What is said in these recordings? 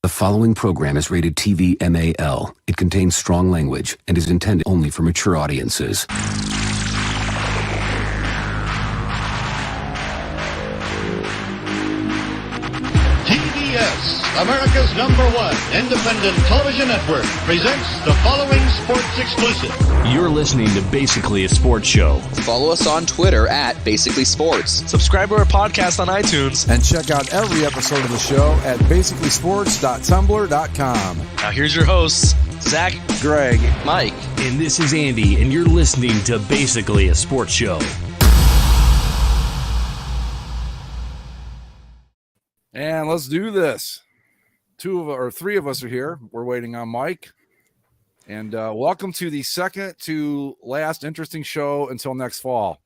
The following program is rated TV MAL. It contains strong language and is intended only for mature audiences. TBS, America's #1 independent television network, presents the following sports exclusive. You're listening to Basically a Sports Show. Follow us on Twitter at Basically Sports. Subscribe to our podcast on iTunes. And check out every episode of the show at basicallysports.tumblr.com. Now here's your hosts, Zach, Greg, Mike. And this is Andy, and you're listening to Basically a Sports Show. And let's do this. Three of us are here. We're waiting on Mike. And welcome to the second to last interesting show until next fall.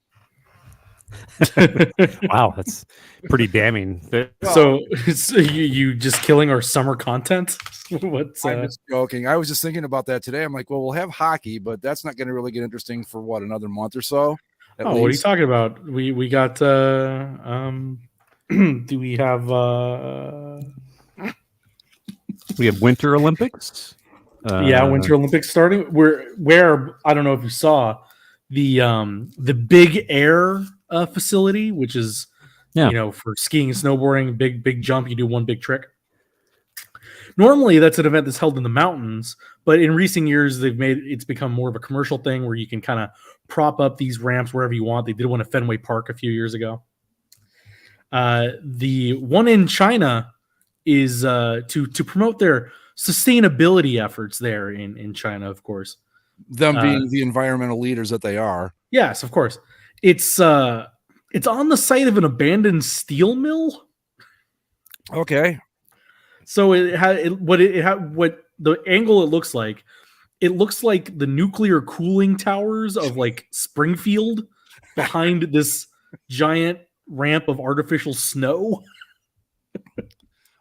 Wow, that's pretty damning. So you just killing our summer content? What's I'm just joking. I was just thinking about that today. I'm like, well, we'll have hockey, but that's not going to really get interesting for another month or so. What are you talking about? We got do we have we have Winter Olympics. Winter Olympics starting. Where I don't know if you saw the Big Air facility, which is for skiing and snowboarding, big jump. You do one big trick. Normally, that's an event that's held in the mountains, but in recent years, it's become more of a commercial thing where you can kind of prop up these ramps wherever you want. They did one at Fenway Park a few years ago. The one in China is to promote their sustainability efforts there in China, of course. Them being the environmental leaders that they are. Yes, of course. It's on the site of an abandoned steel mill. Okay. So what the angle it looks like the nuclear cooling towers of like Springfield behind this giant ramp of artificial snow.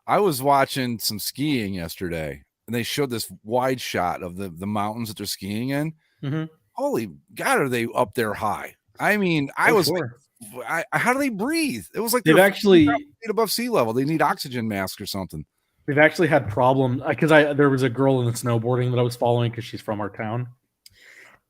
I was watching some skiing yesterday, and they showed this wide shot of the mountains that they're skiing in. Mm-hmm. Holy God, are they up there high? I mean, how do they breathe? It was like they've actually feet above sea level. They need oxygen masks or something. They've actually had problems because there was a girl in the snowboarding that I was following because she's from our town,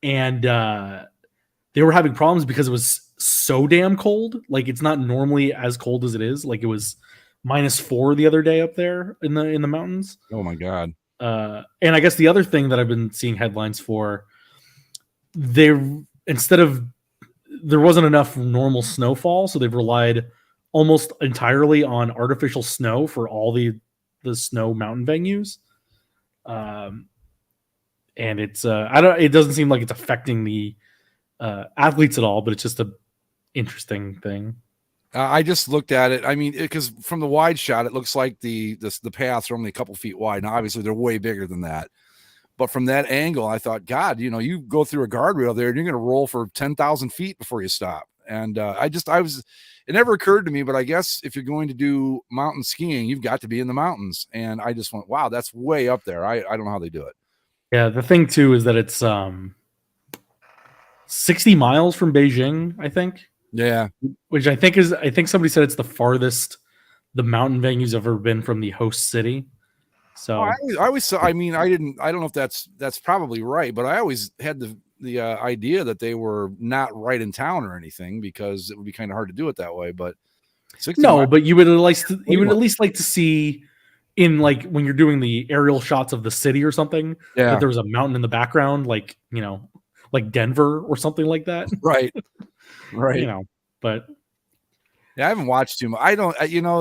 and they were having problems because it was so damn cold. Like, it's not normally as cold as it is. Like, it was -4 the other day up there in the mountains. Oh my God. And I guess the other thing that I've been seeing headlines for, there wasn't enough normal snowfall, so they've relied almost entirely on artificial snow for all the snow mountain venues. And it's it doesn't seem like it's affecting the athletes at all, but it's just a interesting thing. I just looked at it. I mean, because from the wide shot, it looks like the paths are only a couple feet wide. Now, obviously, they're way bigger than that. But from that angle, I thought, God, you go through a guardrail there, and you're going to roll for 10,000 feet before you stop. And it never occurred to me, but I guess if you're going to do mountain skiing, you've got to be in the mountains. And I just went, wow, that's way up there. I don't know how they do it. Yeah, the thing too is that it's 60 miles from Beijing, I think. Yeah, which I think somebody said it's the farthest the mountain venue's ever been from the host city. So I don't know if that's probably right, but I always had the idea that they were not right in town or anything, because it would be kind of hard to do it that way. But but you would at least like to see in, like, when you're doing the aerial shots of the city or something, that there was a mountain in the background, like Denver or something like that. Right. But yeah, I haven't watched too much. I don't,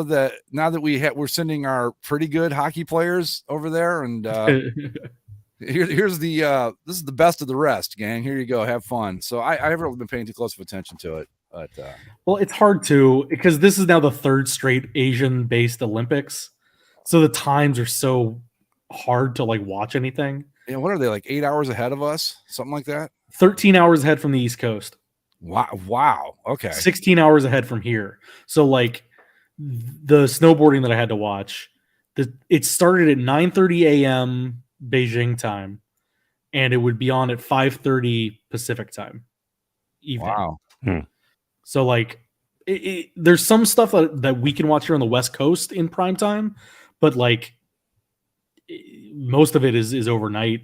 that now that we're sending our pretty good hockey players over there, and this is the best of the rest, gang. Here you go, have fun. So I haven't really been paying too close of attention to it, but well, it's hard to, because this is now the third straight Asian-based Olympics, so the times are so hard to watch anything. Yeah, what are they, like 8 hours ahead of us, something like that? 13 hours ahead from the East Coast. Wow. Okay. 16 hours ahead from here. So, the snowboarding that I had to watch, it started at 9:30 a.m. Beijing time, and it would be on at 5:30 Pacific time. Evening. Wow. So, there's some stuff that we can watch here on the West Coast in prime time, but most of it is overnight,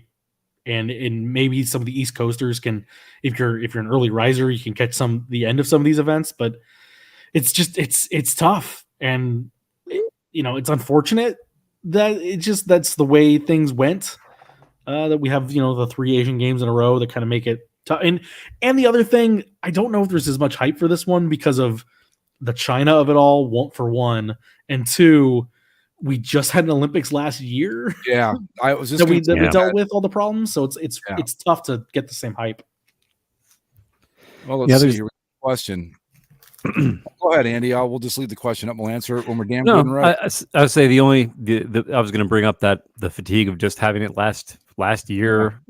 and maybe some of the East Coasters can, if you're an early riser, you can catch the end of some of these events. But it's just it's tough, and it's unfortunate that that's the way things went. That we have the 3 Asian games in a row that kind of make it tough. And the other thing, I don't know if there's as much hype for this one because of the China of it all. For one, and two, we just had an Olympics last year. Yeah, I was just that we dealt with all the problems, so it's tough to get the same hype. Well, let's see here. Question. Go ahead, Andy. We'll just leave the question up. We'll answer it when we're damn good and right. I would say I was going to bring up that the fatigue of just having it last year,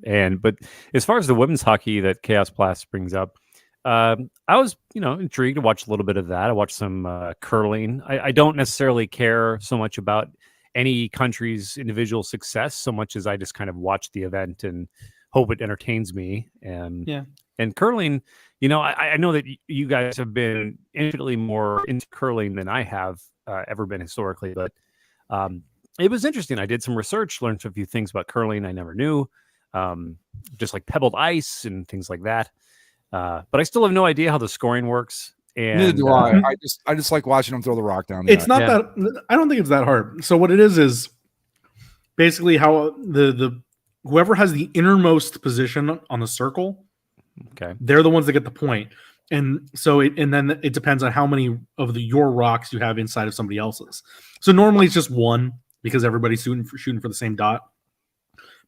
but as far as the women's hockey that Chaos Blast brings up, I was intrigued to watch a little bit of that. I watched some curling. I don't necessarily care so much about any country's individual success so much as I just kind of watch the event and hope it entertains me. And curling, I know that you guys have been infinitely more into curling than I have ever been historically, but it was interesting. I did some research, learned a few things about curling I never knew, just like pebbled ice and things like that. But I still have no idea how the scoring works. And neither do I. I just like watching them throw the rock down. It's not that. I don't think it's that hard. So what it is basically how the whoever has the innermost position on the circle. Okay, they're the ones that get the point, and so then it depends on how many of your rocks you have inside of somebody else's. So normally it's just one because everybody's shooting for the same dot.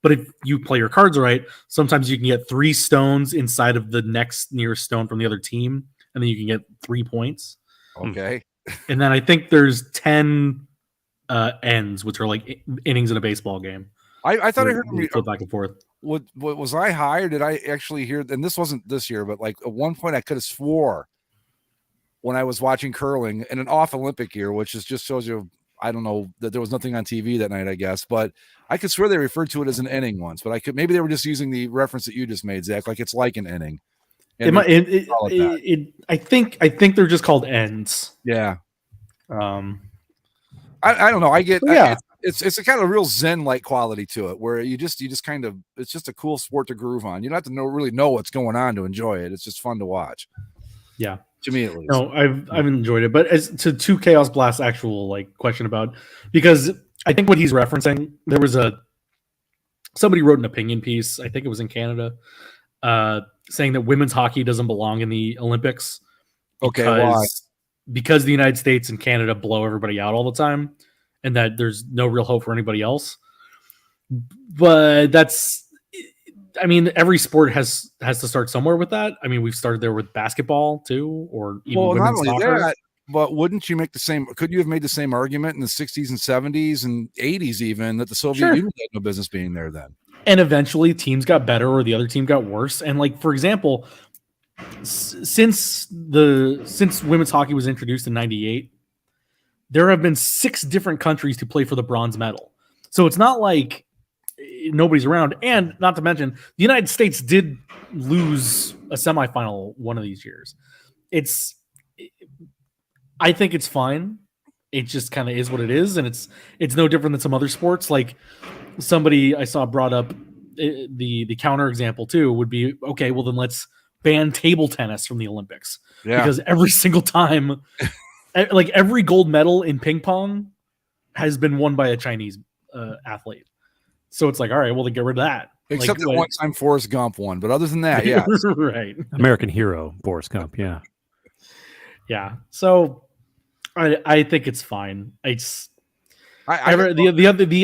But if you play your cards right, sometimes you can get 3 stones inside of the next nearest stone from the other team, and then you can get 3 points. Okay, and then I think there's 10 ends, which are like innings in a baseball game. I thought I heard you flip back and forth. What was I high, or did I actually hear? And this wasn't this year, but like at one point I could have swore when I was watching curling in an off Olympic year, which just shows you, I don't know, that there was nothing on TV that night, I guess, but I could swear they referred to it as an inning once, but maybe they were just using the reference that you just made, Zach, like it's like an inning. I think they're just called ends. Yeah. I don't know. I get, it's a kind of real Zen-like quality to it, where you just kind of, it's just a cool sport to groove on. You don't have to really know what's going on to enjoy it. It's just fun to watch. Yeah, to me at least. No, I've enjoyed it. But as to Chaos Blast's actual question about, because I think what he's referencing, there was somebody wrote an opinion piece. I think it was in Canada, saying that women's hockey doesn't belong in the Olympics. Okay, why? Because the United States and Canada blow everybody out all the time, and that there's no real hope for anybody else. But every sport has to start somewhere with that. I mean, we've started there with basketball too, or even women's soccer. But wouldn't you make could you have made the same argument in the 60s and 70s and 80s even, that the Soviet Union had no business being there then? And eventually teams got better or the other team got worse. And for example, since women's hockey was introduced in 98, there have been 6 different countries to play for the bronze medal. So it's not like nobody's around. And not to mention, the United States did lose a semifinal one of these years. I think it's fine. It just kind of is what it is. And it's no different than some other sports. Like somebody I saw brought up the counter example too would be, okay, well then let's ban table tennis from the Olympics. Yeah. Because every single time, every gold medal in ping pong has been won by a Chinese athlete. So it's all right, well, then get rid of that. Except that one time Forrest Gump won. But other than that, yeah. Right. American hero, Forrest Gump, yeah. Yeah. So I think it's fine. The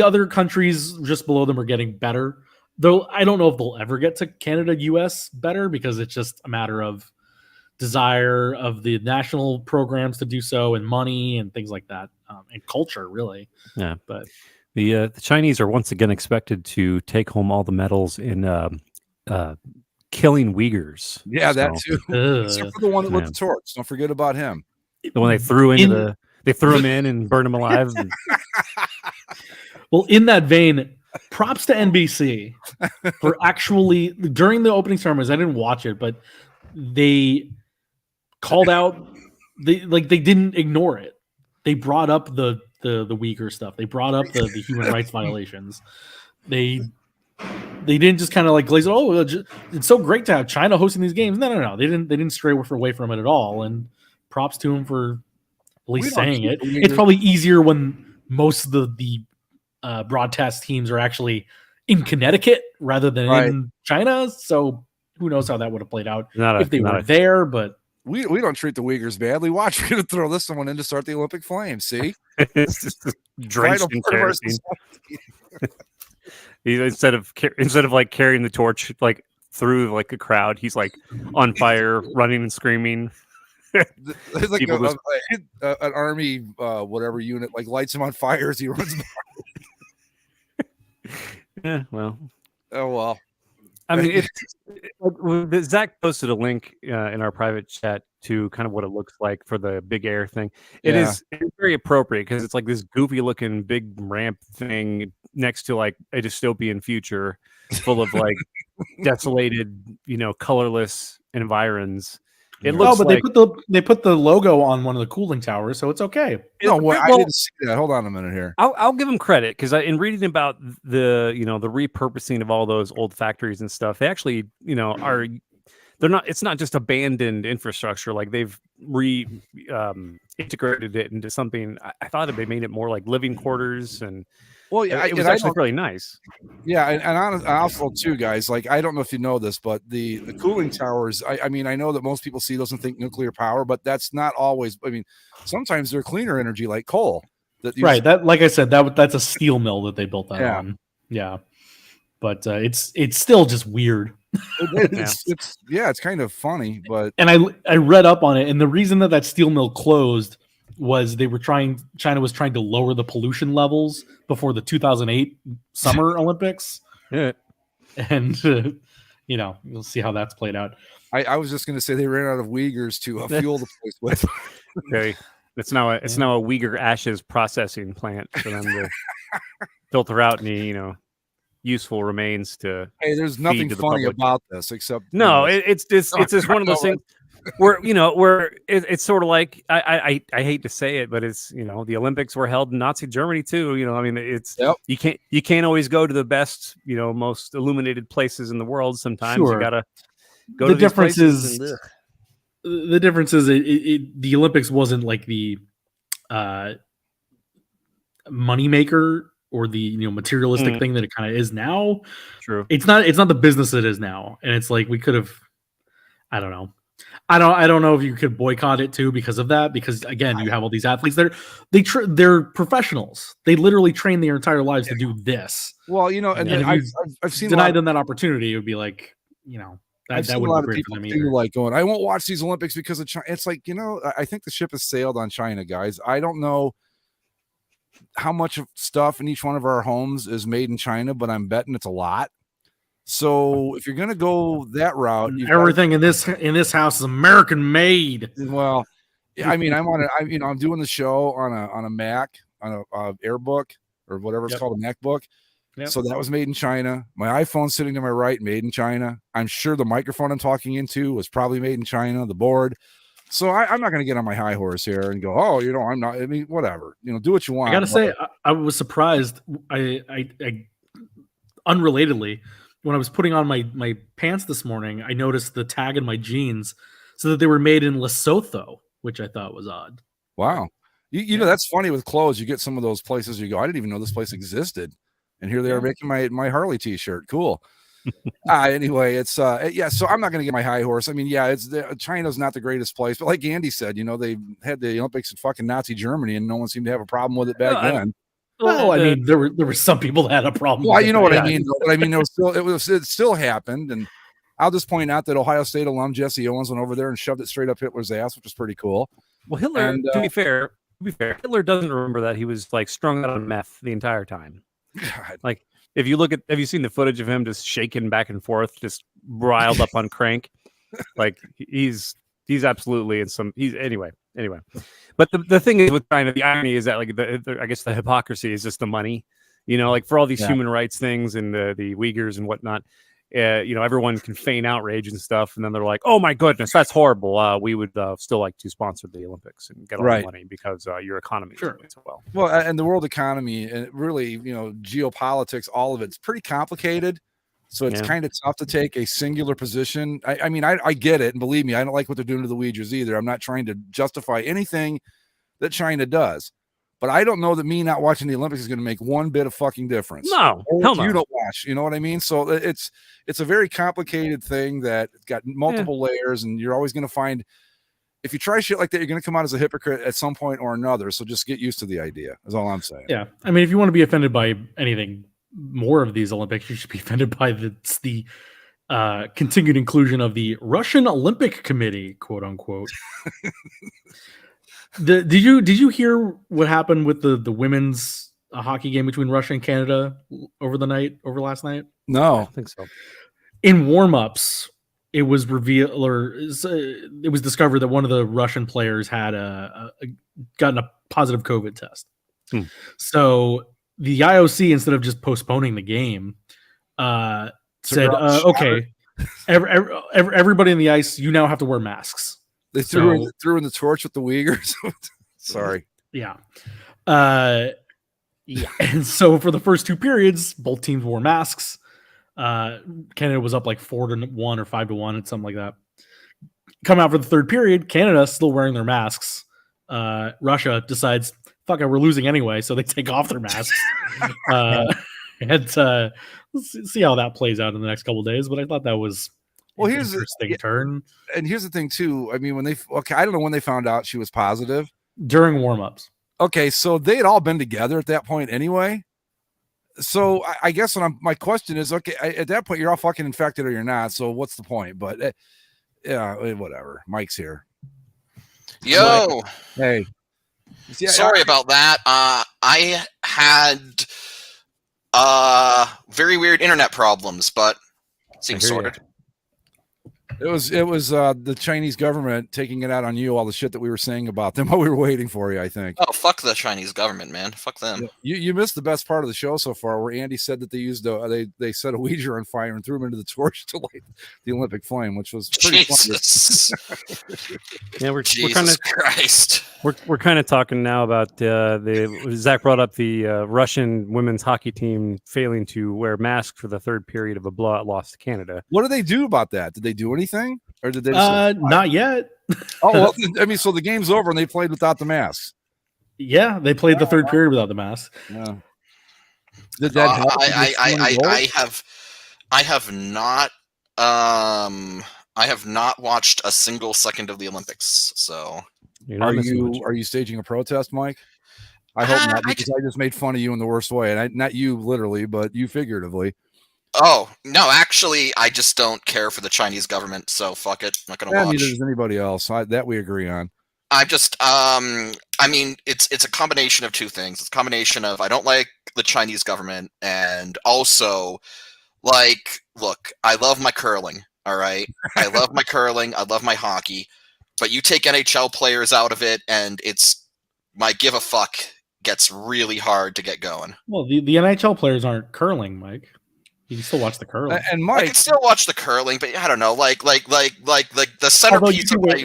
other countries just below them are getting better. Though I don't know if they'll ever get to Canada, US better, because it's just a matter of desire of the national programs to do so, and money and things like that, and culture, really. Yeah, but the Chinese are once again expected to take home all the medals in killing Uyghurs. Yeah, that too. Except for the one that lit the torch. Don't forget about him. The one they threw they threw him in and burned him alive. Well, in that vein, props to NBC for actually, during the opening ceremonies, I didn't watch it, but they called out, they didn't ignore it. They brought up the Uyghur stuff. They brought up the human rights violations. They didn't just kind of like glaze it. Oh, it's so great to have China hosting these games. No. They didn't stray away from it at all. And props to them for at least saying it. It's probably easier when most of the broadcast teams are actually in Connecticut rather than in China. So who knows how that would have played out if they were there. But we don't treat the Uyghurs badly. Watch, we're going to throw this one in to start the Olympic Flames. See, it's just drenched in kerosene. Instead of like carrying the torch like through like a crowd, he's like on fire, running and screaming. It's like an army whatever unit like lights him on fire as he runs by. Yeah, well. Oh well. I mean, Zach posted a link in our private chat to kind of what it looks like for the big air thing. It's very appropriate because it's like this goofy looking big ramp thing next to like a dystopian future full of like desolated, colorless environs. It looks but like they put the logo on one of the cooling towers, so it's okay. No, I didn't see that. Hold on a minute here. I'll give them credit because in reading about the the repurposing of all those old factories and stuff, they actually they're not. It's not just abandoned infrastructure. Like they've integrated it into something. I thought they made it more like living quarters and. Well, yeah, it was actually really nice. Yeah, and also too, guys. Like, I don't know if you know this, but the cooling towers. I mean, I know that most people see those and think nuclear power, but that's not always. I mean, sometimes they're cleaner energy, like coal. That, like I said, that's a steel mill that they built that on. Yeah, but it's still just weird. It's kind of funny, but and I read up on it, and the reason that steel mill closed was China was trying to lower the pollution levels before the 2008 Summer Olympics. Yeah. And, you'll see how that's played out. I was just going to say they ran out of Uyghurs to fuel the place with. Okay. It's now a Uyghur ashes processing plant for them to filter out any, useful remains to. Hey, there's nothing funny about this except. No, it's just one of those things. It's sort of like I hate to say it, but it's the Olympics were held in Nazi Germany too. I mean it's you can't always go to the best most illuminated places in the world. Sometimes you gotta go to these places. The difference is the Olympics wasn't like the moneymaker or the materialistic thing that it kind of is now. True, it's not the business it is now, and it's like we could have. I don't know. I don't know if you could boycott it too because of that. Because again, you have all these athletes. They're professionals. They literally train their entire lives to do this. Well, and I've seen denied them that opportunity. It would be like, I've seen a lot of people like going, I won't watch these Olympics because of China. It's like, I think the ship has sailed on China, guys. I don't know how much of stuff in each one of our homes is made in China, but I'm betting it's a lot. So if you're going to go that route, everything in this house is American made. Well, I mean, I'm doing the show on a Mac, on a AirBook or whatever it's called, a MacBook. Yep. So that was made in China. My iPhone sitting to my right, made in China. I'm sure the microphone I'm talking into was probably made in China, the board. So I'm not going to get on my high horse here and go, I'm not, I mean, whatever, do what you want. I got to say, I was surprised. I unrelatedly, when I was putting on my pants this morning, I noticed the tag in my jeans so that they were made in Lesotho, which I thought was odd. Wow. You know, that's funny with clothes. You get some of those places you go, I didn't even know this place existed. And here they are making my Harley t-shirt. Cool. Anyway, it's so I'm not going to get my high horse. I mean, China's not the greatest place, but like Andy said, they had the Olympics in fucking Nazi Germany and no one seemed to have a problem with it back then. Well, I mean, there were some people that had a problem. Well, you know what I mean. But I mean, it still happened, and I'll just point out that Ohio State alum Jesse Owens went over there and shoved it straight up Hitler's ass, which was pretty cool. Well, Hitler, to be fair, Hitler doesn't remember that he was like strung out on meth the entire time. God. Like, have you seen the footage of him just shaking back and forth, just riled up on crank? Like he's absolutely anyway. But the thing is with China, the irony is that like I guess the hypocrisy is just the money, like for all these human rights things and the Uyghurs and whatnot. everyone can feign outrage and stuff, and then they're like, "Oh my goodness, that's horrible. We would still like to sponsor the Olympics and get all the money because your economy is doing so well." Well, and the world economy and really, geopolitics, all of it's pretty complicated. So it's kind of tough to take a singular position. I mean, I get it, and believe me, I don't like what they're doing to the Uyghurs either. I'm not trying to justify anything that China does. But I don't know that me not watching the Olympics is going to make one bit of fucking difference. No, hell no. You don't watch, you know what I mean? So it's a very complicated thing that got multiple layers, and you're always going to find, if you try shit like that, you're going to come out as a hypocrite at some point or another. So just get used to the idea, is all I'm saying. Yeah. I mean, if you want to be offended by anything more of these Olympics, you should be offended by the continued inclusion of the Russian Olympic Committee, quote unquote. Did you hear what happened with the women's hockey game between Russia and Canada over last night? No, I don't think so. In warm-ups, it was revealed, or it was discovered that one of the Russian players had gotten a positive COVID test. So the IOC, instead of just postponing the game, said, "Okay, everybody in the ice, you now have to wear masks." They threw in the torch with the Uyghurs. Sorry. Yeah. And so for the first two periods, both teams wore masks. Canada was up like 4-1 or 5-1 and something like that. Come out for the third period, Canada still wearing their masks. Russia decides, fuck it, we're losing anyway, so they take off their masks. Let's see how that plays out in the next couple of days. But I thought that was here's interesting turn. And here's the thing too. I mean, I don't know when they found out she was positive. During warm-ups. Okay, so they had all been together at that point anyway. So I guess my question is, okay, at that point you're all fucking infected or you're not. So what's the point? But whatever. Mike's here. Yo. Hey. Sorry about that. I had very weird internet problems, but seems sorted. It was the Chinese government taking it out on you, all the shit that we were saying about them while we were waiting for you, I think. Oh, fuck the Chinese government, man. Fuck them. You missed the best part of the show so far, where Andy said that they used they set a Uyghur on fire and threw him into the torch to light the Olympic flame, which was pretty Jesus. Yeah, we're Jesus kind of Christ. We're kind of talking now about Zach brought up the Russian women's hockey team failing to wear masks for the third period of a blowout loss to Canada. What did they do about that? Did they do anything? Or did they not yet? Oh, well, I mean, so the game's over and they played without the masks. Yeah, they played the third period without the mask. Yeah. Did that help? I have not watched a single second of the Olympics. So are you staging a protest, Mike? I hope not, because I just made fun of you in the worst way, and not you literally, but you figuratively. Oh, no, actually, I just don't care for the Chinese government, so fuck it. I'm not going to watch. Neither does anybody else. That we agree on. I just, I mean, it's a combination of two things. It's a combination of I don't like the Chinese government, and also, like, look, I love my curling, all right? I love my curling. I love my hockey. But you take NHL players out of it, and my give a fuck gets really hard to get going. Well, the NHL players aren't curling, Mike. You can still watch the curling. And Mike, I can still watch the curling, but I don't know, like the centerpiece of my.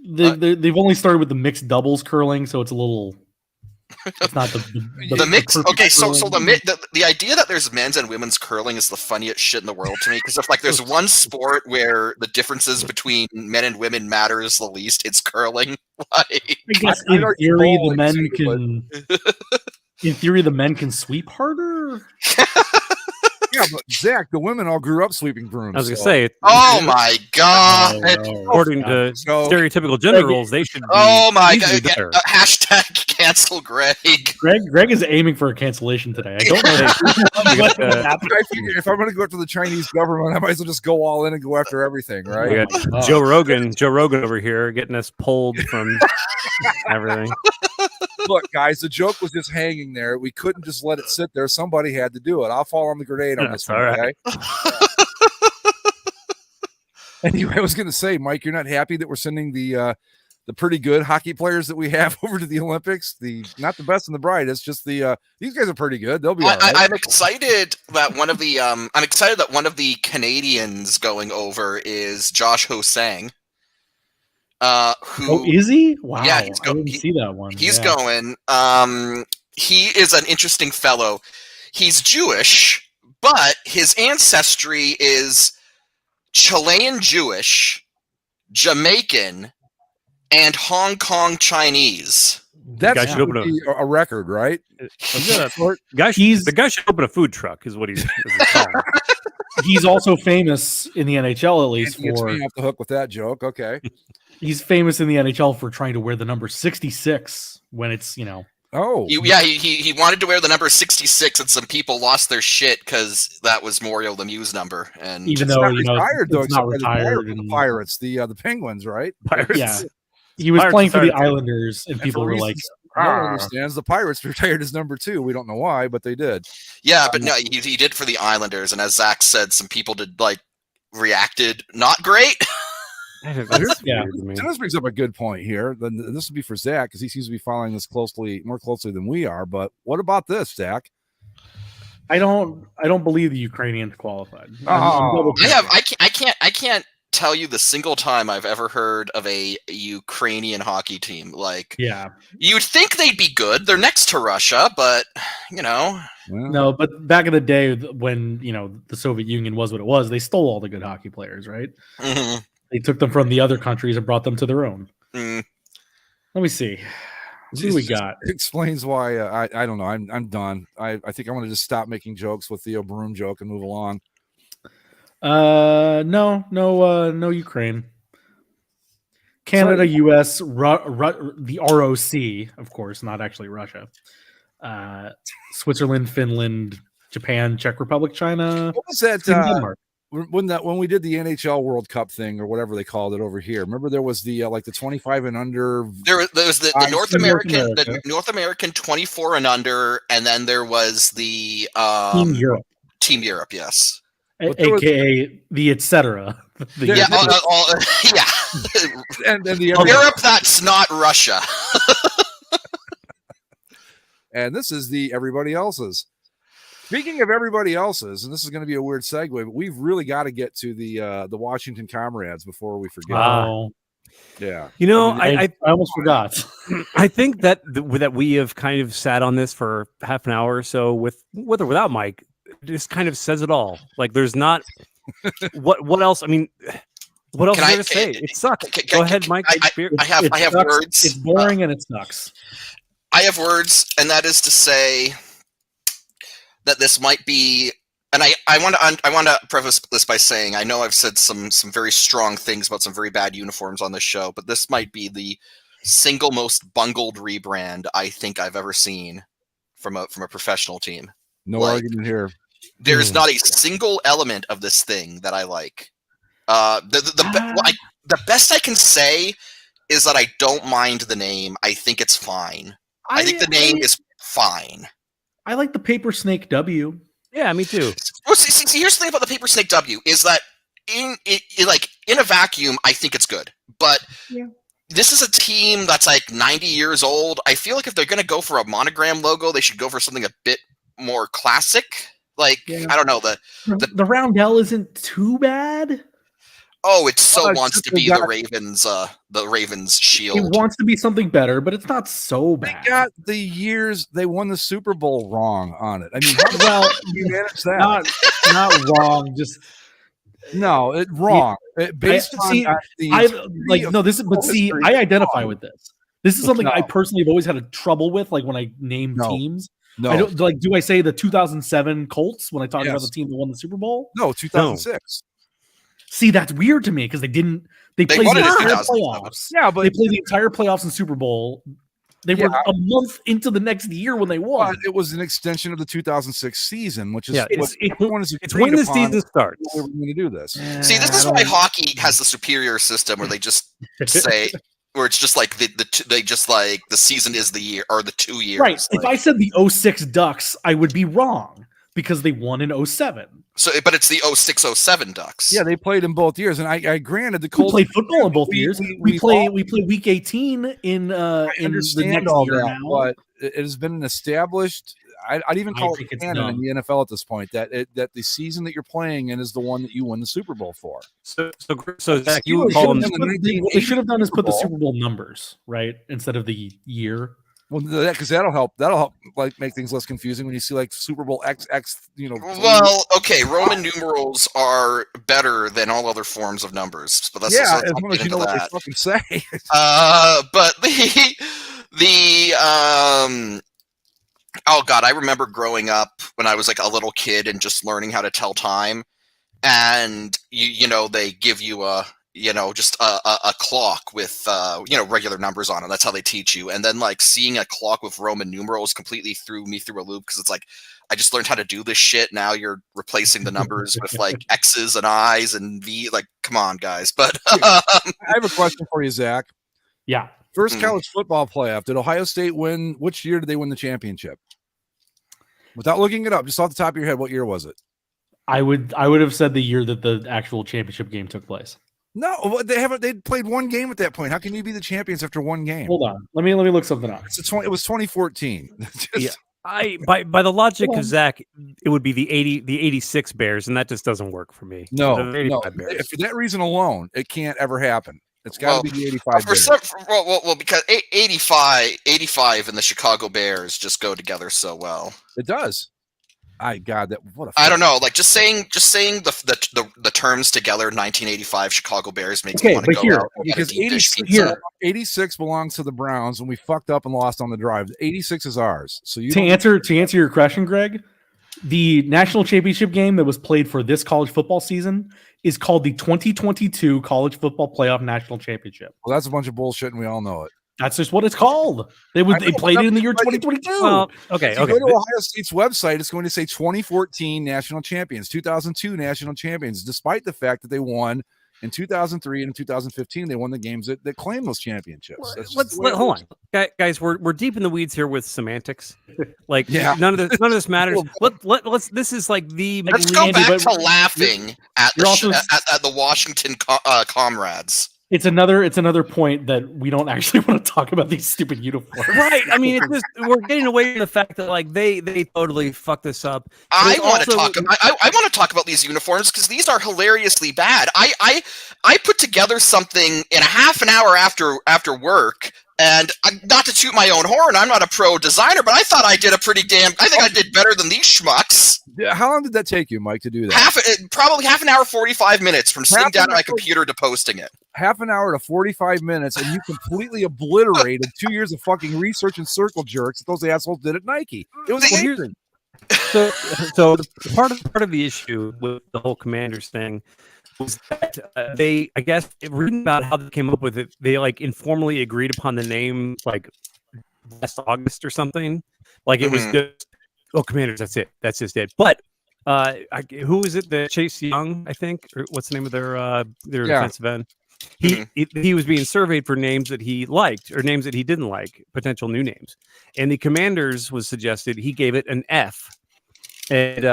They've only started with the mixed doubles curling, so it's a little. It's not the mix. Okay, so the idea that there's men's and women's curling is the funniest shit in the world to me, because if there's one sport where the differences between men and women matters the least, it's curling. I guess in theory the men can. In theory, the men can sweep harder. Yeah, but Zach, the women all grew up sweeping brooms. I was gonna say. Oh my god! According to stereotypical gender roles, they should. Oh my god! Hashtag cancel Greg. Greg is aiming for a cancellation today. I don't know. If I'm going to go after the Chinese government, I might as well just go all in and go after everything, right? We got Joe Rogan over here getting us pulled from everything. Look, guys, the joke was just hanging there. We couldn't just let it sit there. Somebody had to do it. I'll fall on the grenade on this one, okay? Anyway, I was going to say, Mike, you're not happy that we're sending the pretty good hockey players that we have over to the Olympics. Not the best and the brightest, just these guys are pretty good. They'll be all right. I'm excited that one of the Canadians going over is Josh Ho-Sang. Who is he? Wow. Yeah, I didn't see that one. He's going. He is an interesting fellow. He's Jewish, but his ancestry is Chilean Jewish, Jamaican, and Hong Kong Chinese. That should be a record, right? The guy should open a food truck, is what he's calling. He's also famous in the NHL, at least Gets me off the hook with that joke. Okay. He's famous in the NHL for trying to wear the number 66 when it's, Oh. He wanted to wear the number 66, and some people lost their shit because that was Mario Lemieux's number. And even though retired, though, it's not retired. The Pirates, the Penguins, right? Pirates. Yeah. He was playing for the Islanders, and people were like, no one understands. The Pirates retired his number 2. We don't know why, but they did. Yeah, but no, he did for the Islanders, and as Zach said, some people reacted not great. Dennis brings up a good point here. Then this would be for Zach because he seems to be following this more closely than we are. But what about this, Zach? I don't believe the Ukrainians qualified. I can't tell you the single time I've ever heard of a Ukrainian hockey team. You'd think they'd be good. They're next to Russia, but no. But back in the day when the Soviet Union was what it was, they stole all the good hockey players, right? Mm-hmm. They took them from the other countries and brought them to their own. Mm. Let me see. Who we got? Explains why. I don't know. I'm done. I think I want to just stop making jokes with the Broom joke and move along. No Ukraine. Canada, U.S., the ROC, of course, not actually Russia. Switzerland, Finland, Japan, Czech Republic, China. What was that? Denmark. When we did the NHL World Cup thing or whatever they called it over here, remember there was the the 25 and under. There was the North American 24 and under, and then there was the Team Europe, yes, aka the etc. Yeah. and the Europe that's not Russia. And this is the everybody else's. Speaking of everybody else's, and this is going to be a weird segue, but we've really got to get to the Washington Comrades before we forget. Oh, yeah. I almost forgot. I think that we have kind of sat on this for half an hour or so with or without Mike. Just kind of says it all. There's not what else? I mean, what else is there to say? It sucks. Go ahead, Mike. I have words. It's boring and it sucks. I have words, and that is to say that this might be, and I want to preface this by saying I know I've said some very strong things about some very bad uniforms on this show, but this might be the single most bungled rebrand I think I've ever seen from a professional team. No argument here. There's not a single element of this thing that I like. The best I can say is that I don't mind the name. I think it's fine. I think the name is fine. I like the Paper Snake W. Yeah, me too. Well, see, here's the thing about the Paper Snake W is that in a vacuum, I think it's good. But this is a team that's 90 years old. I feel like if they're going to go for a monogram logo, they should go for something a bit more classic. I don't know. The roundel isn't too bad. Oh, it wants to be the Ravens shield. It wants to be something better, but it's not so bad. They got the years they won the Super Bowl wrong on it. I mean, well, you manage that? Not wrong. Just wrong. I identify with this. This is something I personally have always had a trouble with. When I name teams. No. I don't do I say the 2007 Colts when I talk about the team that won the Super Bowl? No, 2006. See, that's weird to me because they played the entire playoffs. Yeah, but they played the entire playoffs and Super Bowl. They were a month into the next year when they won. But it was an extension of the 2006 season, which is it's when the season starts. We're going to do this. See, this is why hockey has the superior system where they just say where it's just the season is the year or the 2 years. Right. If I said the 06 Ducks, I would be wrong because they won in 07. So, but it's the 06-07 Ducks. Yeah, they played in both years, and I granted the We Colts played football in both years. We play week 18 in the next all year that, now. but it has been an established. I'd even call it canon in the NFL at this point that the season that you're playing in is the one that you win the Super Bowl for. So Zach, you would call them. What they should have done is put the Super Bowl numbers right instead of the year. Well, because that'll help. Like make things less confusing when you see like Super Bowl XX. Well, okay, Roman numerals are better than all other forms of numbers, but that's as long as you know what they fucking say. But oh god, I remember growing up when I was like a little kid and just learning how to tell time, and you know they give you just a clock with regular numbers on it. That's how they teach you. And then like seeing a clock with Roman numerals completely threw me through a loop because it's like I just learned how to do this shit. Now you're replacing the numbers with like X's and I's and V. Like, come on, guys. But I have a question for you, Zach. Yeah. First college football playoff. Did Ohio State win? Which year did they win the championship? Without looking it up, just off the top of your head, what year was it? I would have said the year that the actual championship game took place. No, they haven't. They played one game at that point. How can you be the champions after one game? Hold on, let me look something up. It was 2014. Yeah, by the logic of Zach, it would be the 86 Bears, and that just doesn't work for me. No. For that reason alone, it can't ever happen. It's got to be the 85 Bears. Because 85 and the Chicago Bears just go together so well. It does. I don't know. Like just saying the terms together. 1985 Chicago Bears makes me want to go out because 86 belongs to the Browns, and we fucked up and lost on the drive. 86 is ours. So to answer your question, Greg, the national championship game that was played for this college football season is called the 2022 College Football Playoff National Championship. Well, that's a bunch of bullshit, and we all know it. That's just what it's called. They played it in the year 2022. Well, okay. If you go to Ohio State's website, it's going to say 2014 national champions, 2002 national champions, despite the fact that they won in 2003 and in 2015. They won the games that claim those championships. Hold on, guys. We're deep in the weeds here with semantics. Like, none of this matters. Let's. This is like the. Let's go back to laughing at the Washington comrades. It's another point that we don't actually want to talk about these stupid uniforms. Right. I mean, it's just, we're getting away from the fact that like they totally fucked this up. I want to talk about these uniforms because these are hilariously bad. I put together something in a half an hour after work. And not to toot my own horn, I'm not a pro designer, but I thought I did I think I did better than these schmucks. Yeah, how long did that take you, Mike, to do that? Probably half an hour, 45 minutes from sitting down at my computer to posting it. Half an hour to 45 minutes, and you completely obliterated 2 years of fucking research and circle jerks that those assholes did at Nike. It was amazing. So part of the issue with the whole Commanders thing was that they, I guess, reading about how they came up with it, they like informally agreed upon the name like last August or something. Like it was just, Commanders, that's it. That's just it. But who is it? The Chase Young, I think, or what's the name of their defensive end? He was being surveyed for names that he liked or names that he didn't like, potential new names. And the Commanders was suggested. He gave it an F. And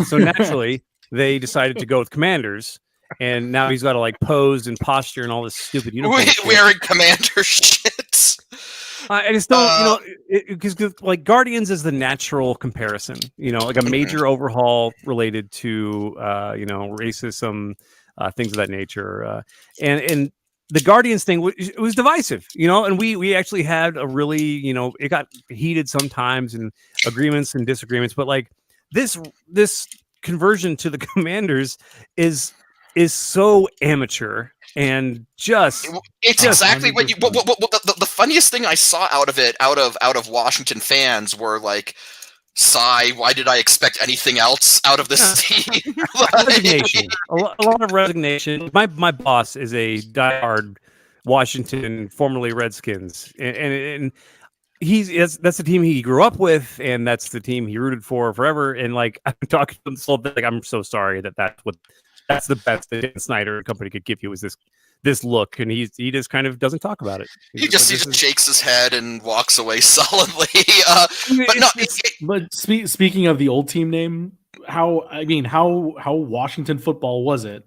so naturally, they decided to go with Commanders. And now he's got to like pose and posture and all this stupid uniform. Wearing commander shit. I just don't, because like Guardians is the natural comparison. Like a major overhaul related to racism, things of that nature. And the Guardians thing it was divisive, and we actually had a really, it got heated sometimes and agreements and disagreements. But like this conversion to the Commanders is so amateur and it's exactly what you. The funniest thing I saw out of Washington fans were like, sigh. Why did I expect anything else out of this team? Resignation. A lot of resignation. My boss is a diehard Washington, formerly Redskins, and that's the team he grew up with, and that's the team he rooted for forever. And like I'm talking to him, so like I'm so sorry that's the best that Dan Snyder and company could give you is this look, and he just kind of doesn't talk about it. He just shakes his head and walks away sullenly. But speaking of the old team name, how Washington football was it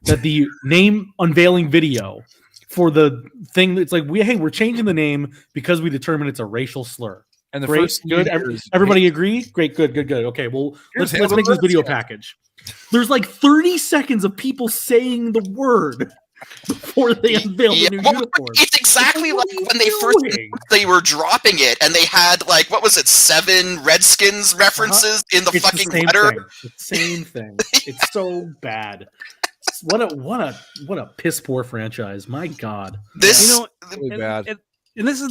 that the name unveiling video for the thing that's like we're changing the name because we determine it's a racial slur. And the Great, first good. Everybody agree? Great, good. Okay, well, let's make this video package. There's like 30 seconds of people saying the word before they unveil the new uniform. It's exactly like when they were dropping it, and they had like 7 Redskins references in the fucking letter. It's the same thing. It's so bad. What a piss poor franchise. My God. This really bad. And this is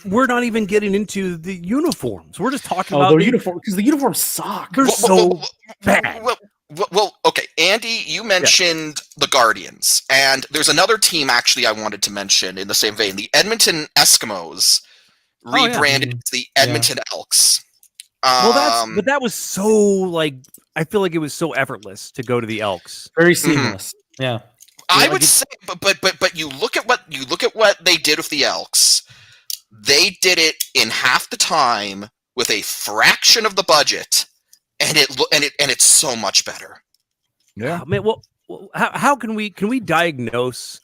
we're not even getting into the uniforms. We're just talking about the uniform, because the uniforms suck. They're so bad. Well, okay, Andy, you mentioned the Guardians, and there's another team actually I wanted to mention in the same vein. The Edmonton Eskimos rebranded as the Edmonton Elks. But that was so I feel like it was so effortless to go to the Elks. Very seamless. Mm-hmm. Yeah. I would say, but you look at what they did with the Elks. They did it in half the time with a fraction of the budget, and it's so much better. Yeah, man. Well, how can we diagnose?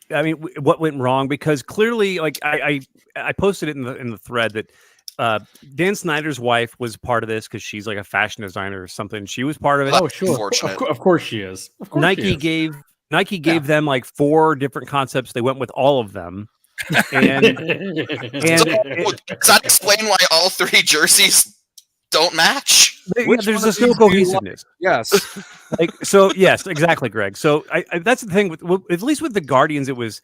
I mean, what went wrong? Because clearly, I posted it in the thread that Dan Snyder's wife was part of this because she's like a fashion designer or something. She was part of it. Oh, sure. Of course she is. Nike gave them like 4 different concepts. They went with all of them. And does that explain why all 3 jerseys don't match? There's a no cohesiveness. Yes. Yes, exactly, Greg. So that's the thing at least with the Guardians, it was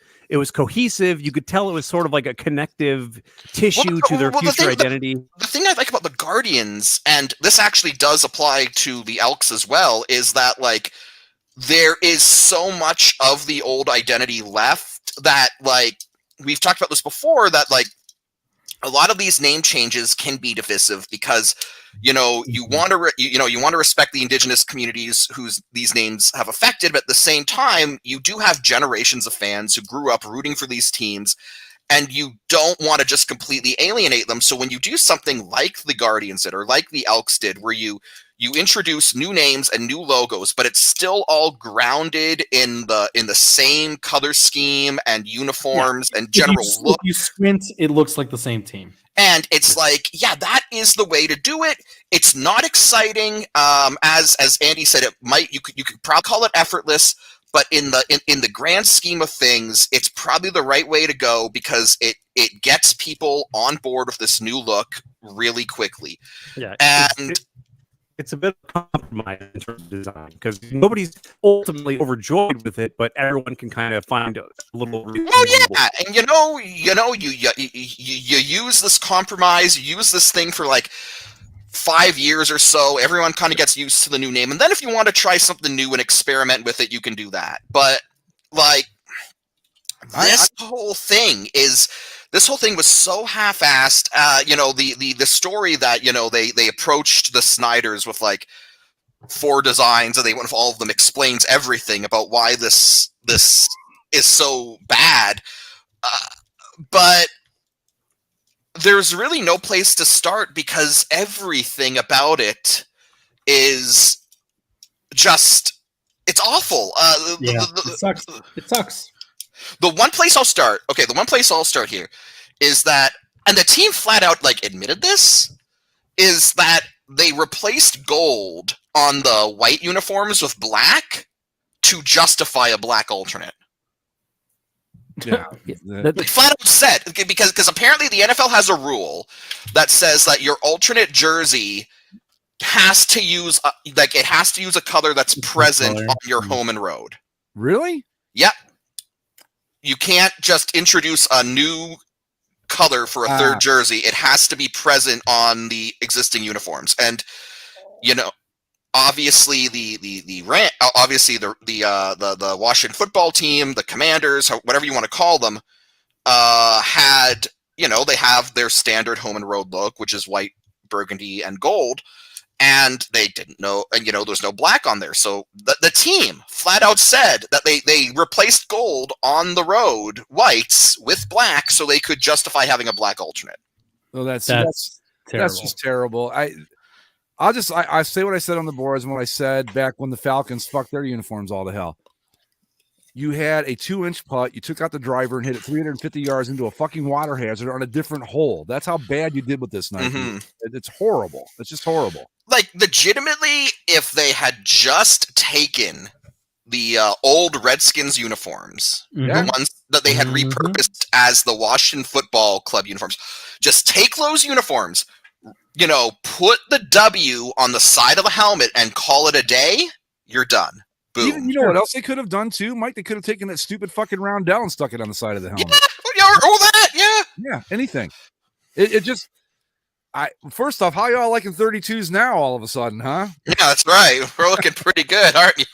cohesive. You could tell it was sort of like a connective tissue to their future identity. The thing I like about the Guardians, and this actually does apply to the Elks as well, is that there is so much of the old identity left that we've talked about this before, that a lot of these name changes can be divisive because you want to respect the indigenous communities whose these names have affected, but at the same time you do have generations of fans who grew up rooting for these teams, and you don't want to just completely alienate them. So when you do something like the Guardians did, or like the Elks did, where you introduce new names and new logos, but it's still all grounded in the same color scheme and uniforms and general look. If you squint, it looks like the same team. And it's that is the way to do it. It's not exciting. As Andy said, you could probably call it effortless, but in the grand scheme of things, it's probably the right way to go because it gets people on board with this new look really quickly. Yeah. And it's a bit of a compromise in terms of design because nobody's ultimately overjoyed with it, but everyone can kind of find a little. Well, yeah, and you use this compromise, you use this thing for 5 years or so. Everyone kind of gets used to the new name, and then if you want to try something new and experiment with it, you can do that. But this whole thing was so half-assed. The story that they approached the Snyders with 4 designs, and they went with all of them, explains everything about why this is so bad. But there's really no place to start because everything about it is just it's awful. It sucks. It sucks. The one place I'll start here is that, and the team flat out admitted this, is that they replaced gold on the white uniforms with black to justify a black alternate. Yeah. Flat out said, because apparently the NFL has a rule that says that your alternate jersey has to use a color that's present on your home and road. Really? Yep. You can't just introduce a new color for a third jersey. It has to be present on the existing uniforms, and obviously the Washington football team, the Commanders, whatever you want to call them, had they have their standard home and road look, which is white, burgundy, and gold. And they didn't know, and there's no black on there. So the team flat out said that they replaced gold on the road whites with black so they could justify having a black alternate. Well, that's terrible. That's just terrible. I say what I said on the boards and what I said back when the Falcons fucked their uniforms all to hell. You had a 2-inch putt. You took out the driver and hit it 350 yards into a fucking water hazard on a different hole. That's how bad you did with this Nike. Mm-hmm. It's horrible. It's just horrible. Like, legitimately, if they had just taken the old Redskins uniforms, the ones that they had repurposed as the Washington Football Club uniforms, just take those uniforms, put the W on the side of the helmet and call it a day, you're done. Boom. Even, you know what else they could have done too, Mike? They could have taken that stupid fucking roundel and stuck it on the side of the helmet. Yeah, or that, yeah. Yeah, anything. It just, first off, how y'all liking 32s now all of a sudden, huh? Yeah, that's right. We're looking pretty good, aren't we?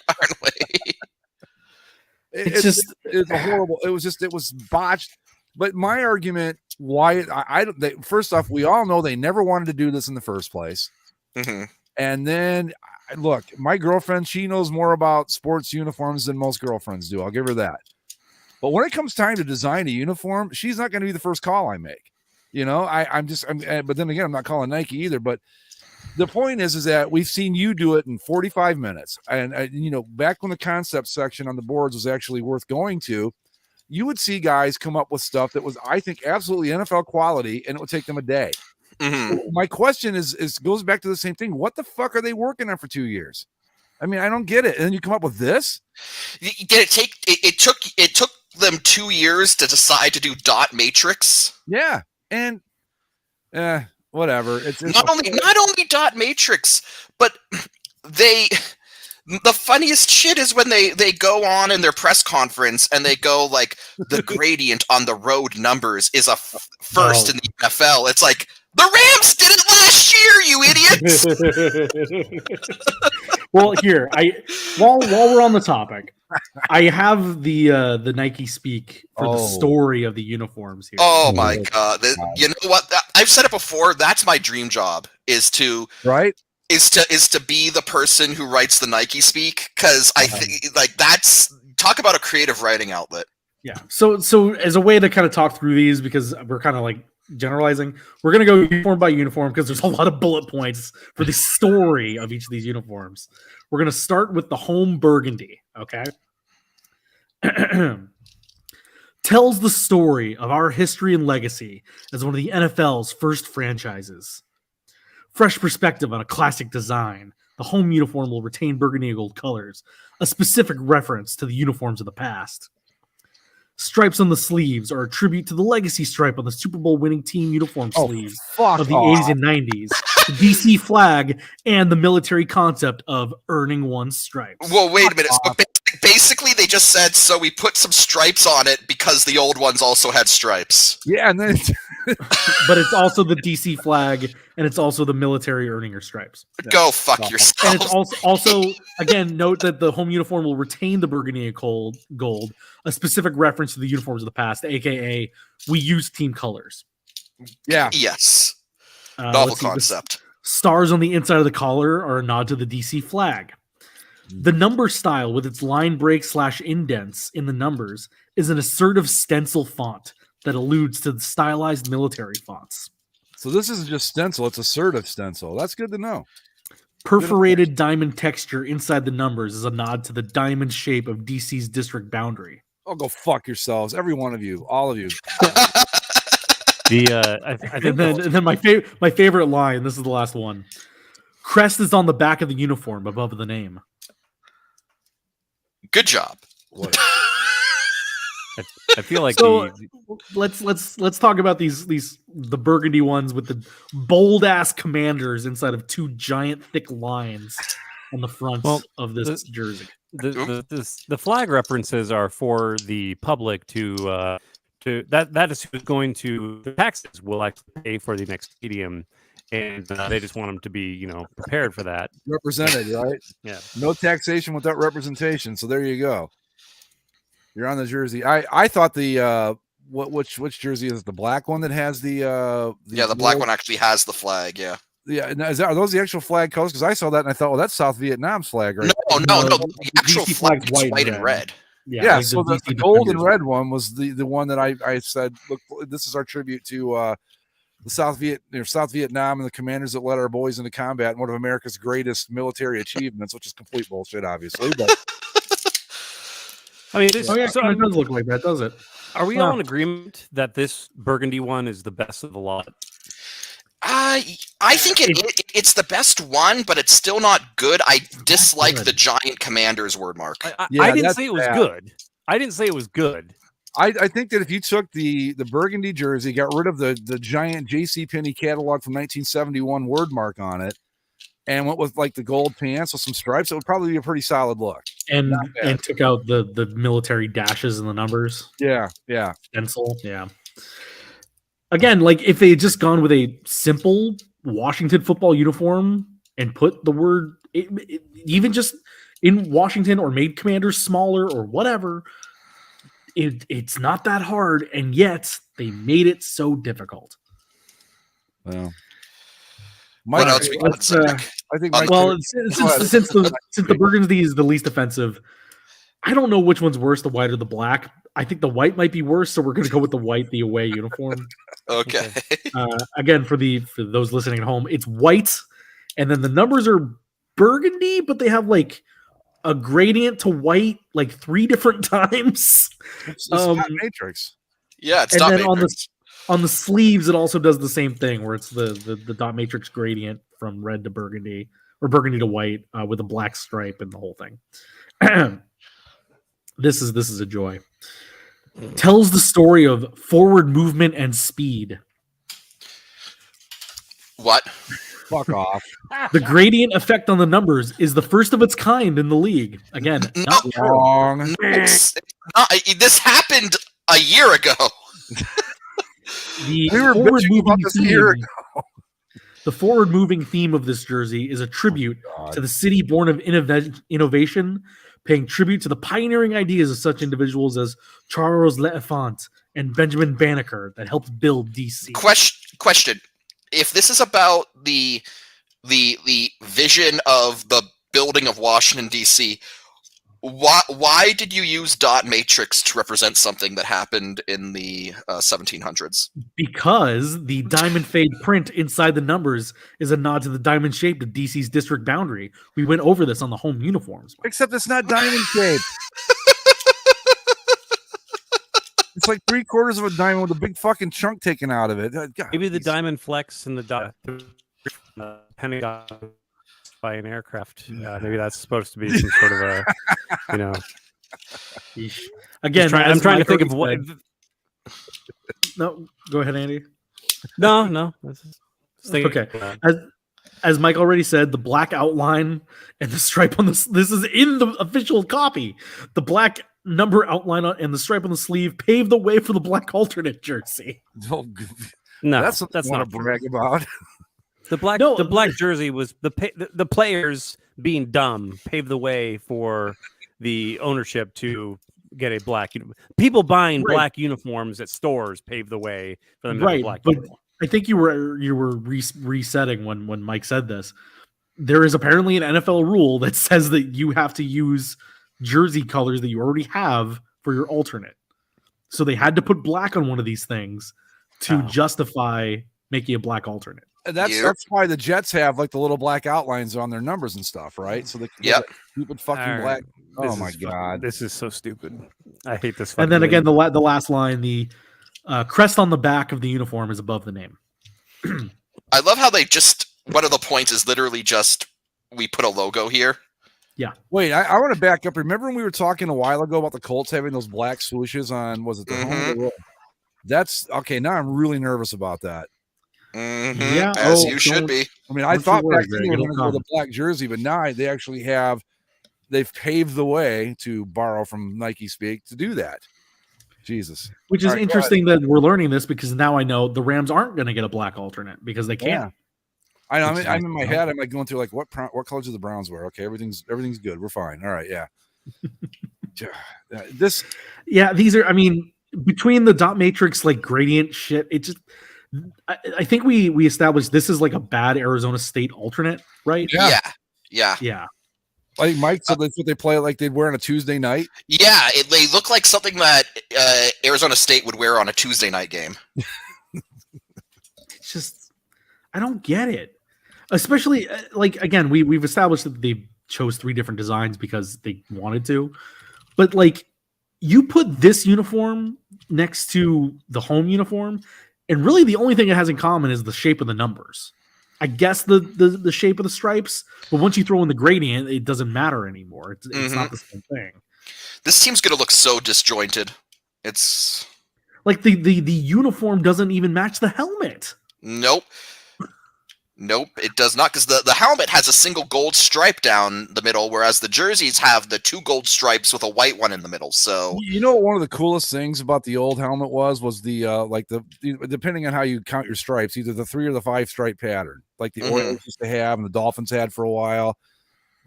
It's horrible. It was botched. But my argument, why first off, we all know they never wanted to do this in the first place. Mm-hmm. And then, look, my girlfriend, she knows more about sports uniforms than most girlfriends do. I'll give her that. But when it comes time to design a uniform, she's not going to be the first call I make. But then again, I'm not calling Nike either. But the point is that we've seen you do it in 45 minutes. And, back when the concept section on the boards was actually worth going to, you would see guys come up with stuff that was, I think, absolutely NFL quality, and it would take them a day. Mm-hmm. My question is goes back to the same thing. What the fuck are they working on for 2 years? I mean, I don't get it. And then you come up with this. It took them 2 years to decide to do dot matrix. Yeah, and whatever. It's not only dot matrix, but the funniest shit is when they go on in their press conference and they go like, the gradient on the road numbers is a first in the NFL. It's like, the Rams did it last year, you idiots. Well, here, while we're on the topic, I have the Nike speak for the story of the uniforms here. Oh my god! You know what? I've said it before. That's my dream job. Is to be the person who writes the Nike speak, because I think that's, talk about a creative writing outlet. Yeah. So as a way to kind of talk through these, because we're kind of like generalizing, we're going to go uniform by uniform because there's a lot of bullet points for the story of each of these uniforms. We're going to start with the home burgundy. Okay. Tells the story of our history and legacy as one of the NFL's first franchises. Fresh perspective on a classic design. The home uniform will retain burgundy and gold colors, a specific reference to the uniforms of the past. Stripes on the sleeves are a tribute to the legacy stripe on the Super Bowl winning team uniform sleeve of the 80s and 90s, the DC flag, and the military concept of earning one stripe. Well, wait a minute. So basically, they just said, so we put some stripes on it because the old ones also had stripes. Yeah, and then but it's also the DC flag, and it's also the military earning your stripes. Go fuck yourself. And it's also again, note that the home uniform will retain the burgundy and gold, a specific reference to the uniforms of the past, aka we use team colors. Yeah. Yes. Novel concept. Stars on the inside of the collar are a nod to the DC flag. The number style with its line break / indents in the numbers is an assertive stencil font that alludes to the stylized military fonts. So this isn't just stencil, it's assertive stencil. That's good to know. Perforated diamond texture inside the numbers is a nod to the diamond shape of DC's district boundary. Oh, go fuck yourselves, every one of you, all of you. I think and then my favorite line, this is the last one. Crest is on the back of the uniform above the name. Good job. I feel like let's talk about the burgundy ones with the bold ass commanders inside of two giant thick lines on the front of this jersey. The flag references are for the public to that is who's going to the taxes will actually pay for the next stadium, and they just want them to be prepared for that. Represented, right? Yeah. No taxation without representation. So there you go. You're on the jersey. I thought the which jersey is it? The black one that has the black one actually has the flag. Yeah. Yeah. Now, are those the actual flag colors? Because I saw that and I thought, well, that's South Vietnam's flag, right? No. The actual flag is white and red. Yeah. Like so the gold and red one was the one that I said, look, this is our tribute to South Vietnam and the commanders that led our boys into combat, and one of America's greatest military achievements, which is complete bullshit, obviously. But I mean, it does look like that, does it? Are we all in agreement that this Burgundy one is the best of the lot? I think it's the best one, but it's still not good. I dislike the giant commander's word mark. I didn't say it was good. I didn't say it was good. I think that if you took the Burgundy jersey, got rid of the giant JCPenney catalog from 1971 word mark on it, and went with like the gold pants with some stripes, it would probably be a pretty solid look. And took out the military dashes and the numbers. Yeah. Stencil. Yeah. Again, like if they had just gone with a simple Washington football uniform and put the word even just in Washington or made Commanders smaller or whatever, it's not that hard, and yet they made it so difficult. Well, what else we got, Zach? I think. Since the Burgundy is the least offensive, I don't know which one's worse, the white or the black. I think the white might be worse, so we're going to go with the white, the away uniform. Okay. Again, for those listening at home, it's white, and then the numbers are burgundy, but they have like a gradient to white like 3 different times. It's dot matrix. Yeah, it's and dot then matrix. on the sleeves, it also does the same thing, where it's the dot matrix gradient from red to burgundy or burgundy to white with a black stripe and the whole thing. This is a joy. Tells the story of forward movement and speed. What? Fuck off. The gradient effect on the numbers is the first of its kind in the league. Again, not wrong. This happened a year ago. We were bitching about this a year ago. The forward-moving theme of this jersey is a tribute to the city born of innovation, paying tribute to the pioneering ideas of such individuals as Charles L'Enfant and Benjamin Banneker that helped build DC. Question: if this is about the vision of the building of Washington D.C., why did you use dot matrix to represent something that happened in the 1700s? Because the diamond fade print inside the numbers is a nod to the diamond shape of DC's district boundary. We went over this on the home uniforms. Except it's not diamond shaped. It's like 3/4 of a diamond with a big fucking chunk taken out of it. God, maybe the diamond flex and the Pentagon by an aircraft. Maybe that's supposed to be some sort of a, Again, I'm trying to think of what. No, go ahead, Andy. No. Okay. As Mike already said, the black outline and the stripe on this is in the official copy. The black number outline and the stripe on the sleeve paved the way for the black alternate jersey. No, that's not a brag about. The black jersey was the players being dumb paved the way for the ownership to get a black. People buying black uniforms at stores paved the way for them to have a black uniform. I think you were resetting when Mike said this. There is apparently an NFL rule that says that you have to use jersey colors that you already have for your alternate. So they had to put black on one of these things to justify making a black alternate. That's why the Jets have like the little black outlines on their numbers and stuff, right? So they can stupid fucking black. Oh my god, this is so stupid. I hate this. And then again, the last line, the crest on the back of the uniform is above the name. I love how they just one of the points is literally just we put a logo here. Yeah. Wait, I want to back up. Remember when we were talking a while ago about the Colts having those black swooshes on? Was it the home of the road? That's okay. Now I'm really nervous about that. Mm-hmm. Yeah, as you should be. I mean, I thought back then they were going to go with a black jersey, but now they actually they've paved the way, to borrow from Nike speak, to do that. Jesus. Which is interesting that we're learning this, because now I know the Rams aren't going to get a black alternate because they can't. Yeah. I know. I'm in my head. I'm like going through like what colors do the Browns wear? Okay, everything's good. We're fine. All right, yeah. These are. I mean, between the dot matrix like gradient shit, it just. I think we established this is like a bad Arizona State alternate, right? Yeah. Like Mike said, that's what they play like they'd wear on a Tuesday night. Yeah, they look like something that Arizona State would wear on a Tuesday night game. I don't get it. Especially like again, we've established that they chose 3 different designs because they wanted to, but like you put this uniform next to the home uniform, and really the only thing it has in common is the shape of the numbers. I guess the shape of the stripes, but once you throw in the gradient, it doesn't matter anymore. It's not the same thing. This team's gonna look so disjointed. It's like the uniform doesn't even match the helmet. Nope, it does not, because the helmet has a single gold stripe down the middle, whereas the jerseys have the 2 gold stripes with a white one in the middle. So you know what one of the coolest things about the old helmet was the like the depending on how you count your stripes, either the 3 or the 5 stripe pattern, like the Oilers used to have and the Dolphins had for a while.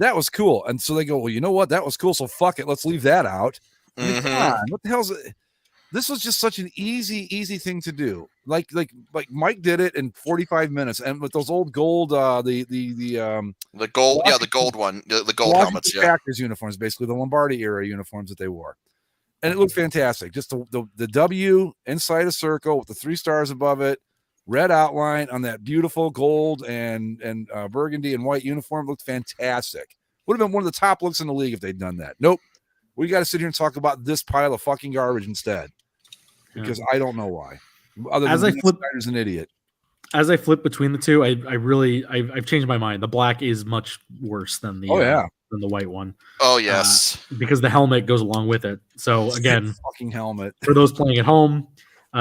That was cool. And so they go, well, you know what? That was cool. So fuck it, let's leave that out. I mean, come on, what the hell's it? This was just such an easy thing to do. Like Mike did it in 45 minutes, and with those old gold, the gold, the gold one, the gold helmets, Packers uniforms, basically the Lombardi era uniforms that they wore, and it looked fantastic. Just the W inside a circle with the 3 stars above it, red outline on that beautiful gold and burgundy and white uniform looked fantastic. Would have been one of the top looks in the league if they'd done that. Nope. We got to sit here and talk about this pile of fucking garbage instead, because I don't know why. Other than Snyder's an idiot. As I flip between the two, I've changed my mind. The black is much worse than the than the white one. Oh yes, because the helmet goes along with it. So again, fucking helmet for those playing at home.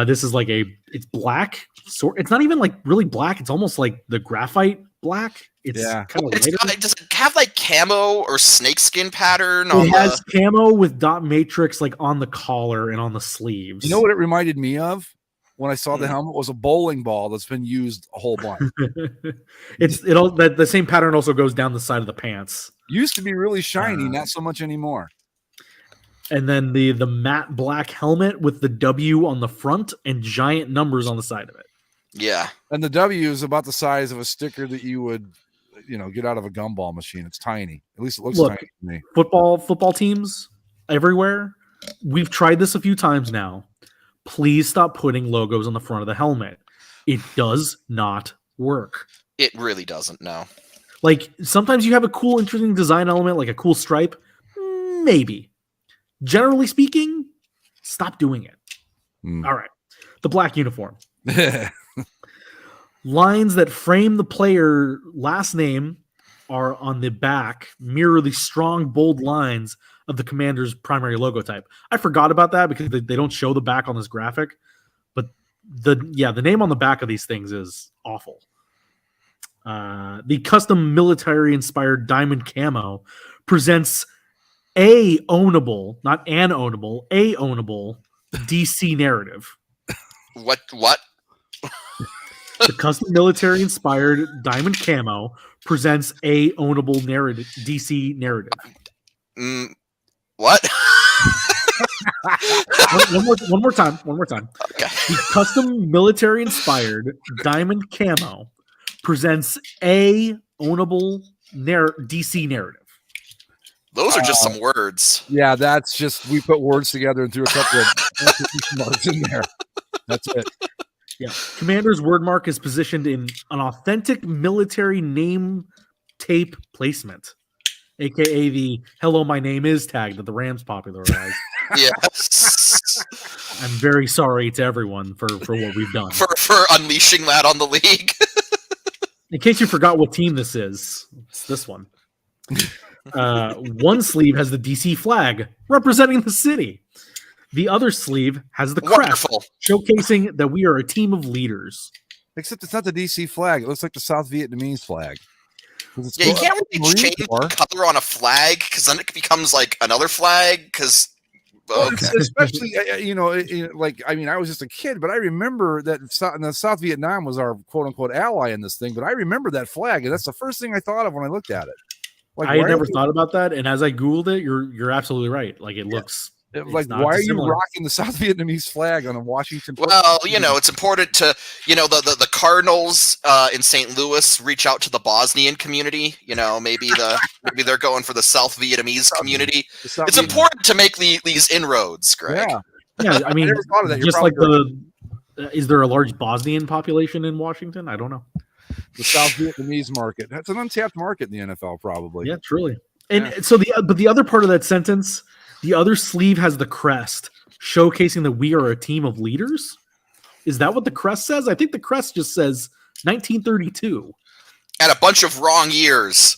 This is like it's black. So it's not even like really black. It's almost like the graphite black. It's kind of lighter. Does it have like camo or snakeskin pattern? It has camo with dot matrix like on the collar and on the sleeves. You know what it reminded me of when I saw the helmet was a bowling ball that's been used a whole bunch. The same pattern also goes down the side of the pants. Used to be really shiny, not so much anymore. And then the matte black helmet with the W on the front and giant numbers on the side of it. Yeah. And the W is about the size of a sticker that you would, get out of a gumball machine. It's tiny. At least it looks tiny to me. Football teams everywhere. We've tried this a few times now. Please stop putting logos on the front of the helmet. It does not work. It really doesn't, no. Like, sometimes you have a cool, interesting design element, like a cool stripe. Maybe. Generally speaking, stop doing it. All right. The black uniform. Lines that frame the player last name are on the back, mirror the strong, bold lines of the Commander's primary logo type. I forgot about that because they don't show the back on this graphic. But the name on the back of these things is awful. The custom military-inspired diamond camo presents a ownable, not an ownable, a ownable DC narrative. What? The custom military-inspired diamond camo presents a ownable narrative, DC narrative. What? one more time. Okay. The custom military-inspired diamond camo presents a ownable DC narrative. Those are just some words. Yeah, that's just we put words together and threw a couple of marks in there. That's it. Yeah, Commander's word mark is positioned in an authentic military name tape placement, aka the "Hello, my name is" tag that the Rams popularized. Yes. I'm very sorry to everyone for what we've done. For unleashing that on the league. In case you forgot what team this is, it's this one. One sleeve has the DC flag representing the city. The other sleeve has the crest, showcasing that we are a team of leaders. Except it's not the DC flag. It looks like the South Vietnamese flag. Yeah, you can't really change the color on a flag because then it becomes like another flag. Because especially, I was just a kid, but I remember that South Vietnam was our quote unquote ally in this thing. But I remember that flag, and that's the first thing I thought of when I looked at it. Like, I never thought about that, and as I Googled it, you're absolutely right. Like, it looks like, why are you rocking the South Vietnamese flag on a Washington? Well, it's important to, the Cardinals in St. Louis reach out to the Bosnian community. Maybe they're going for the South Vietnamese community. It's important to make these inroads, Greg. Yeah. I mean, just like is there a large Bosnian population in Washington? I don't know. the South Vietnamese market. That's an untapped market in the NFL, probably. Yeah, truly. And so the other part of that sentence, the other sleeve has the crest showcasing that we are a team of leaders. Is that what the crest says? I think the crest just says 1932. And a bunch of wrong years.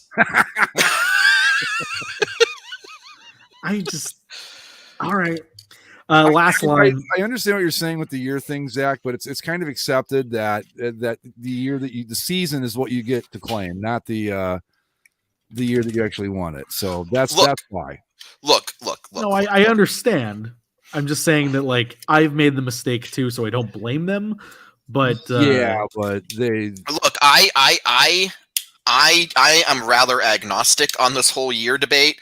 All right. Last line. I understand what you're saying with the year thing, Zach, but it's kind of accepted that the year that the season is what you get to claim, not the year that you actually won it. So that's why. Look. No, I understand. I'm just saying that like I've made the mistake too, so I don't blame them. But but they look. I am rather agnostic on this whole year debate.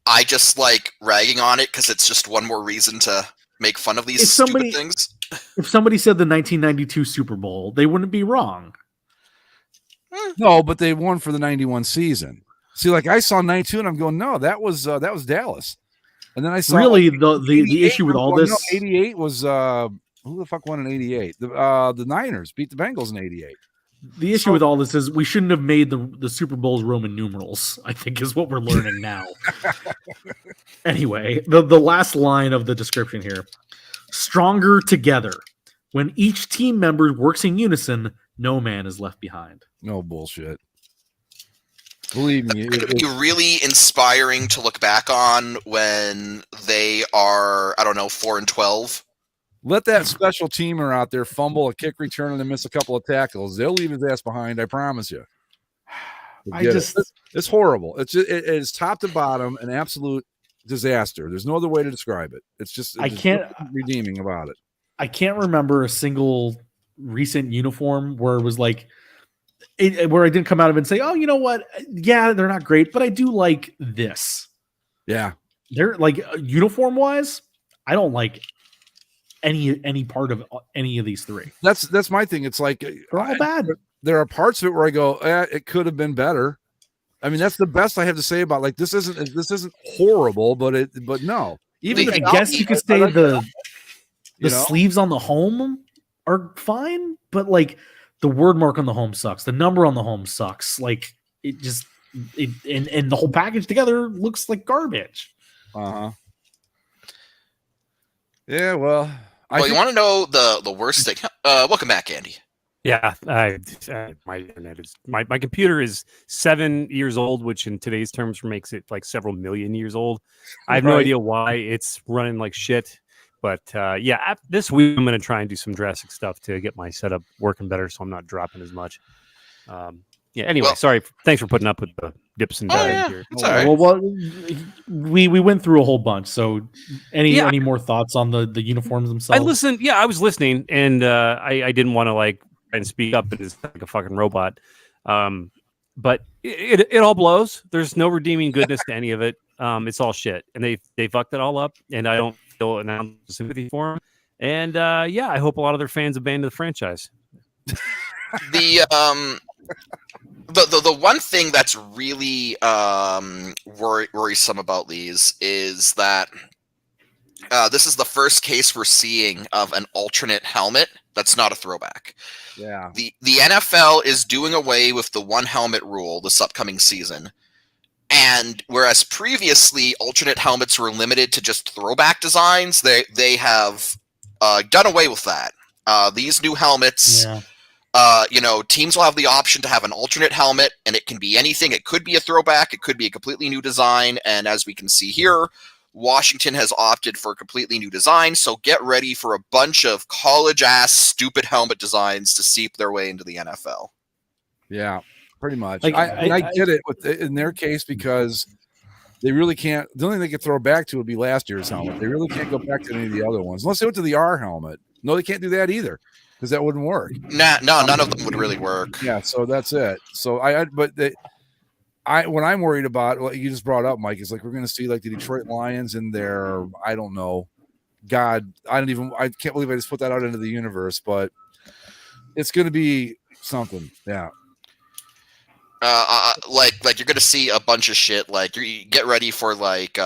I just like ragging on it because it's just one more reason to make fun of these stupid things. If somebody said the 1992 Super Bowl, they wouldn't be wrong. No, but they won for the 91 season. See, like I saw 92 and I'm going, no, that was Dallas. And then I saw really the issue with all this. No, 88 was who the fuck won in 88? The Niners beat the Bengals in 88. The issue with all this is we shouldn't have made the Super Bowl's Roman numerals, I think is what we're learning now. Anyway, the last line of the description here. Stronger together. When each team member works in unison, no man is left behind. No bullshit. Believe me. It would be really inspiring to look back on when they are, 4-12. Let that special teamer out there fumble a kick return and then miss a couple of tackles. They'll leave his ass behind. I promise you. It's horrible. It is top to bottom an absolute disaster. There's no other way to describe it. It's just redeeming about it. I can't remember a single recent uniform where it was like where I didn't come out of it and say, oh, you know what? Yeah, they're not great, but I do like this. Yeah, they're like uniform wise. I don't like any part of any of these three. That's my thing. It's like they're all bad. There are parts of it where I go, it could have been better. I mean, that's the best I have to say about like this isn't horrible, but no. Even I guess you could say the sleeves on the home are fine, but like the word mark on the home sucks. The number on the home sucks. Like it and the whole package together looks like garbage. Yeah, well. You want to know the worst thing? Welcome back, Andy. Yeah, my internet is my computer is 7 years old, which in today's terms makes it like several million years old. I have no idea why it's running like shit, but this week I'm going to try and do some drastic stuff to get my setup working better, so I'm not dropping as much. Anyway, sorry. Thanks for putting up with the dips and dives here. It's all right. Well, we went through a whole bunch. So, any more thoughts on the uniforms themselves? I listened. Yeah, I was listening, and I didn't want to like and speak up as like a fucking robot. But it all blows. There's no redeeming goodness to any of it. It's all shit, and they fucked it all up. And I don't feel an ounce of sympathy for them. And I hope a lot of their fans abandon the franchise. The one thing that's really worrisome about these is that this is the first case we're seeing of an alternate helmet that's not a throwback. Yeah. The NFL is doing away with the one helmet rule this upcoming season. And whereas previously alternate helmets were limited to just throwback designs, they have done away with that. These new helmets... Yeah. Teams will have the option to have an alternate helmet, and it can be anything. It could be a throwback. It could be a completely new design. And as we can see here, Washington has opted for a completely new design. So get ready for a bunch of college-ass stupid helmet designs to seep their way into the NFL. Yeah, pretty much. Like, I get it in their case because they really can't. The only thing they could throw back to would be last year's helmet. They really can't go back to any of the other ones unless they went to the R helmet. No, they can't do that either. Because that wouldn't work. No, none of them would really work. Yeah, so that's it. So what I'm worried about, what you just brought up, Mike, is like we're going to see like the Detroit Lions in their, I don't know, God, I can't believe I just put that out into the universe, but it's going to be something. Yeah. Like you're going to see a bunch of shit. Like you get ready for like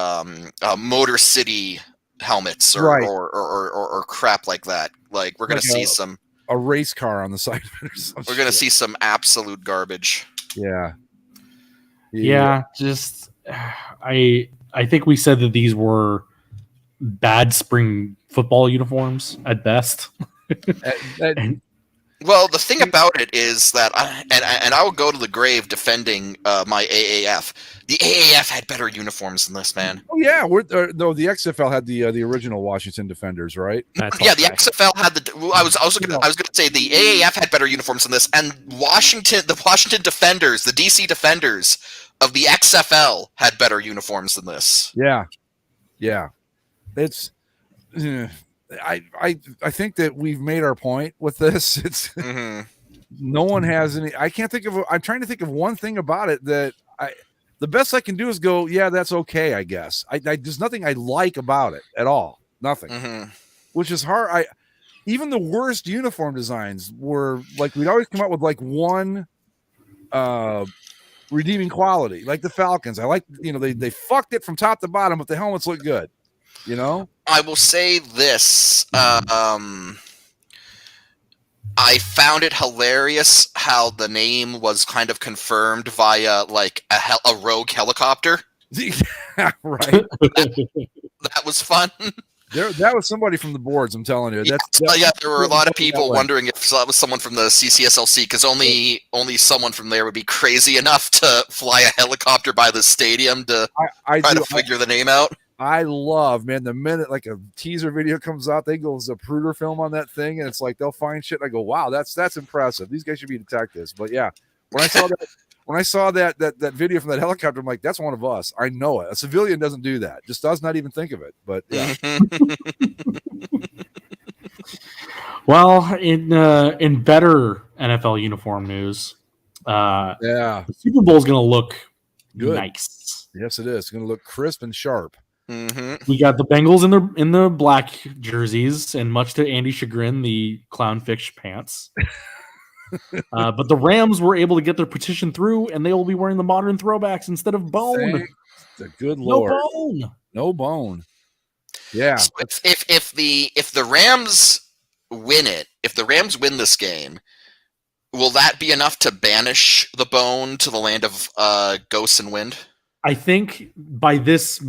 Motor City helmets or crap like that. Like we're going to see some. a race car on the side of it or some We're gonna shit. see some absolute garbage. Yeah, just I think we said that these were bad spring football uniforms at best. And Well, the thing about it is that, I will go to the grave defending my AAF. The AAF had better uniforms than this, man. Oh yeah, no, the XFL had the original Washington Defenders, right? That's Yeah, the okay. XFL had the. I was gonna say the AAF had better uniforms than this, and the Washington Defenders, the DC Defenders of the XFL had better uniforms than this. Yeah. It's. I think that we've made our point with this. It's no one has any. I can't think of. I'm trying to think of one thing about it that the best I can do is go, yeah, that's okay. I guess there's nothing I like about it at all. Nothing, which is hard. Even the worst uniform designs were like we'd always come out with like one redeeming quality, like the Falcons. I like they fucked it from top to bottom, but the helmets look good. I will say this. I found it hilarious how the name was kind of confirmed via like a rogue helicopter. Right. That was fun. That was somebody from the boards. I'm telling you. Yeah, there were a lot of people wondering if that was someone from the CCSLC because only someone from there would be crazy enough to fly a helicopter by the stadium to try to figure the name out. I love, man, the minute like a teaser video comes out, they go Zapruder film on that thing, and it's like they'll find shit. And I go, wow, that's impressive. These guys should be detectives. But yeah, when I saw that video from that helicopter, I'm like, that's one of us. I know it. A civilian doesn't do that. Just does not even think of it. But yeah. Well, in better NFL uniform news, the Super Bowl is going to look good. Nice. Yes, it is. It's going to look crisp and sharp. We got the Bengals in the black jerseys, and much to Andy's chagrin, the clownfish pants. But the Rams were able to get their petition through, and they will be wearing the modern throwbacks instead of bone. Thank the good Lord. No bone. Yeah. So if the Rams win it, if the Rams win this game, will that be enough to banish the bone to the land of ghosts and wind? I think by just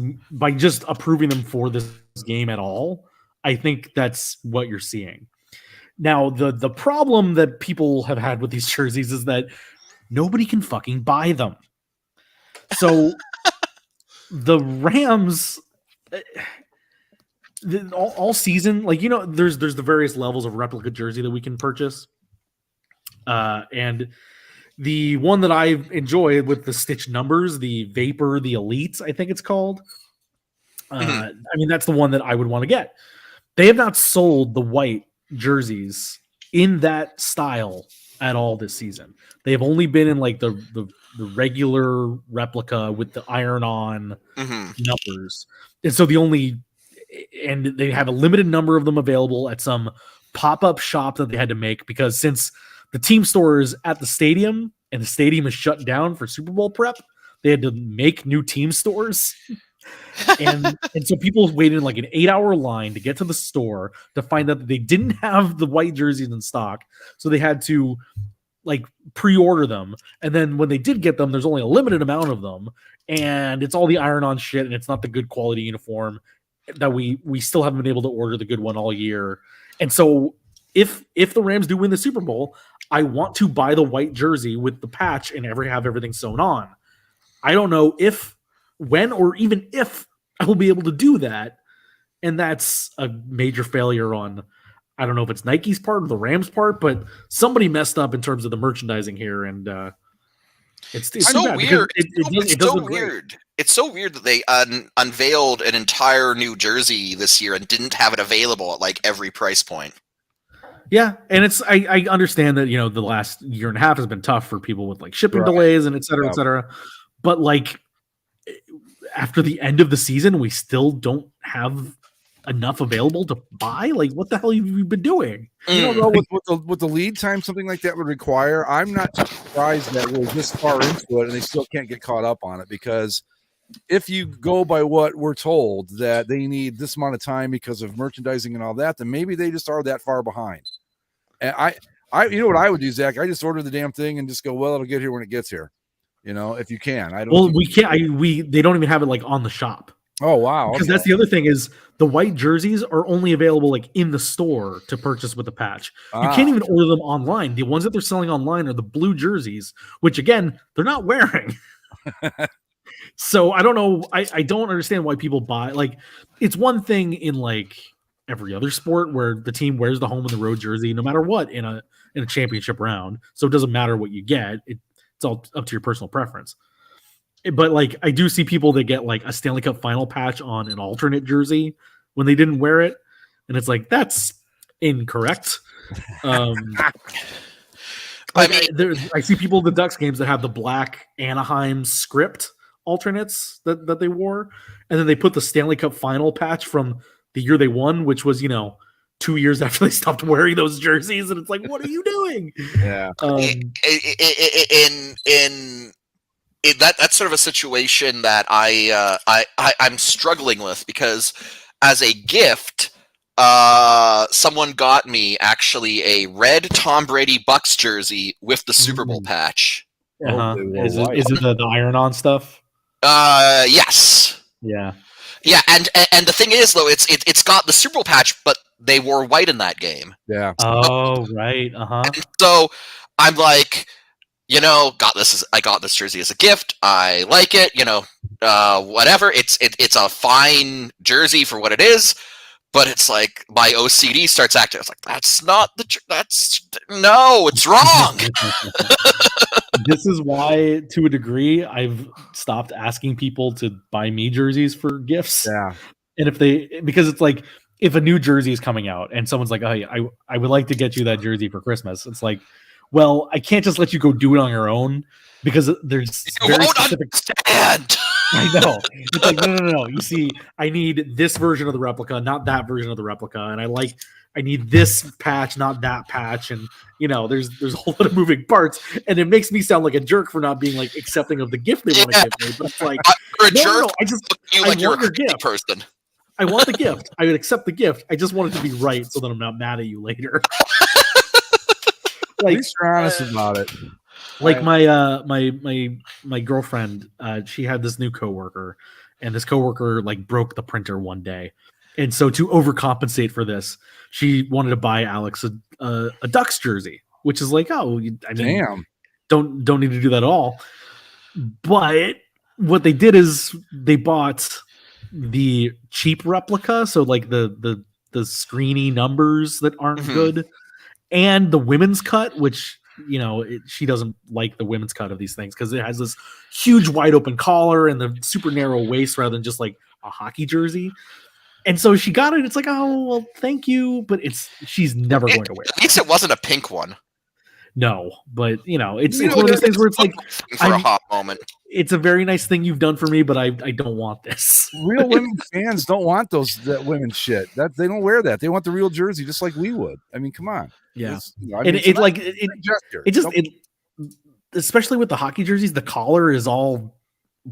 approving them for this game at all, I think that's what you're seeing. Now, the problem that people have had with these jerseys is that nobody can fucking buy them. So the Rams all season, like, there's the various levels of replica jersey that we can purchase. And the one that I enjoy with the stitched numbers, the Vapor, the Elites, I think it's called. I mean, that's the one that I would want to get. They have not sold the white jerseys in that style at all this season. They have only been in like the regular replica with the iron-on numbers. And so and they have a limited number of them available at some pop-up shop that they had to make because since the team store is at the stadium and the stadium is shut down for Super Bowl prep, they had to make new team stores. and so people waited in like an 8-hour line to get to the store to find out that they didn't have the white jerseys in stock. So they had to like pre-order them. And then when they did get them, there's only a limited amount of them. And it's all the iron-on shit and it's not the good quality uniform that we still haven't been able to order the good one all year. And so if the Rams do win the Super Bowl, I want to buy the white jersey with the patch and have everything sewn on. I don't know when or even if I will be able to do that. And that's a major failure on, I don't know if it's Nike's part or the Rams part, but somebody messed up in terms of the merchandising here. And it's so weird. It's so weird. It's so weird that they unveiled an entire new jersey this year and didn't have it available at like every price point. Yeah, and I understand that the last year and a half has been tough for people with like shipping delays and et cetera, et cetera. But like after the end of the season, we still don't have enough available to buy. Like, what the hell have you been doing? With the lead time something like that would require, I'm not surprised that we're this far into it and they still can't get caught up on it because if you go by what we're told that they need this amount of time because of merchandising and all that, then maybe they just are that far behind. And you know what I would do, Zach? I just order the damn thing and just go, well, it'll get here when it gets here. You know, if you can. I don't. Well, we can't. They don't even have it like on the shop. Oh wow! Because that's the other thing is the white jerseys are only available like in the store to purchase with the patch. You can't even order them online. The ones that they're selling online are the blue jerseys, which again they're not wearing. So I don't know. I don't understand why people buy. Like, it's one thing in like every other sport where the team wears the home and the road jersey no matter what in a championship round. So it doesn't matter what you get. It's all up to your personal preference. But like, I do see people that get like a Stanley Cup final patch on an alternate jersey when they didn't wear it, and it's like that's incorrect. I see people at the Ducks games that have the black Anaheim script alternates that they wore, and then they put the Stanley Cup final patch from the year they won, which was 2 years after they stopped wearing those jerseys, and it's like, what are you doing? Yeah. That's sort of a situation that I'm struggling with, because as a gift, someone got me actually a red Tom Brady Bucks jersey with the Super Bowl patch. Is it the iron-on stuff? Yes. Yeah. Yeah, and the thing is though, it's got the Super Bowl patch, but they wore white in that game. Yeah. Oh, right. So I'm like, I got this jersey as a gift. I like it, whatever. It's a fine jersey for what it is, but it's like my OCD starts acting. It's like, that's not no, it's wrong. This is why, to a degree, I've stopped asking people to buy me jerseys for gifts. Yeah. And because it's like, if a new jersey is coming out and someone's like, oh, I would like to get you that jersey for Christmas. It's like, well, I can't just let you go do it on your own, because there's you very won't specific. Understand. I know. It's like, no. You see, I need this version of the replica, not that version of the replica, and I need this patch, not that patch, and there's a whole lot of moving parts, and it makes me sound like a jerk for not being like accepting of the gift they want to give me. But it's like, you're a jerk. No, I just you I like you're want a your gift. person. I want the gift. I would accept the gift. I just want it to be right, so that I'm not mad at you later. At least you're honest about it. Like my girlfriend, she had this new coworker, and this coworker like broke the printer one day, and so to overcompensate for this, she wanted to buy Alex a Ducks jersey, which is like, damn, don't need to do that at all. But what they did is they bought the cheap replica, so like the screeny numbers that aren't good, and the women's cut, which she doesn't like the women's cut of these things because it has this huge wide open collar and the super narrow waist rather than just like a hockey jersey. And so she got it. It's like, oh, well, thank you. But she's never going to wear it. At least it wasn't a pink one. No, but it's one of those things where it's like, for a hot moment. It's a very nice thing you've done for me, but I don't want this. Real women fans don't want that women shit. That they don't wear that. They want the real jersey, just like we would. I mean, come on. Yeah, it especially with the hockey jerseys, the collar is all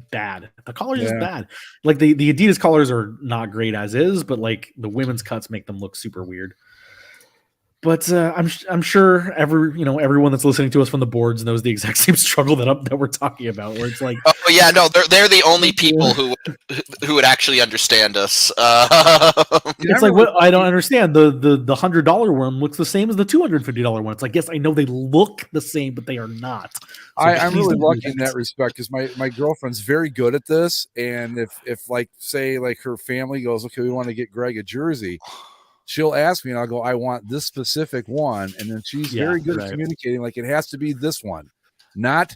bad. The collar is bad. Like the Adidas collars are not great as is, but like the women's cuts make them look super weird. But I'm sure everyone that's listening to us from the boards knows the exact same struggle that we're talking about. Where it's like, oh yeah, no, they're the only people who would actually understand us. It's like, what I don't understand. The $100 one looks the same as the $250 one. It's like, yes, I know they look the same, but they are not. So I'm really lucky in that respect because my girlfriend's very good at this. And if like say like her family goes, okay, we want to get Greg a jersey. She'll ask me and I'll go, I want this specific one. And then she's very good at communicating. Like, it has to be this one, not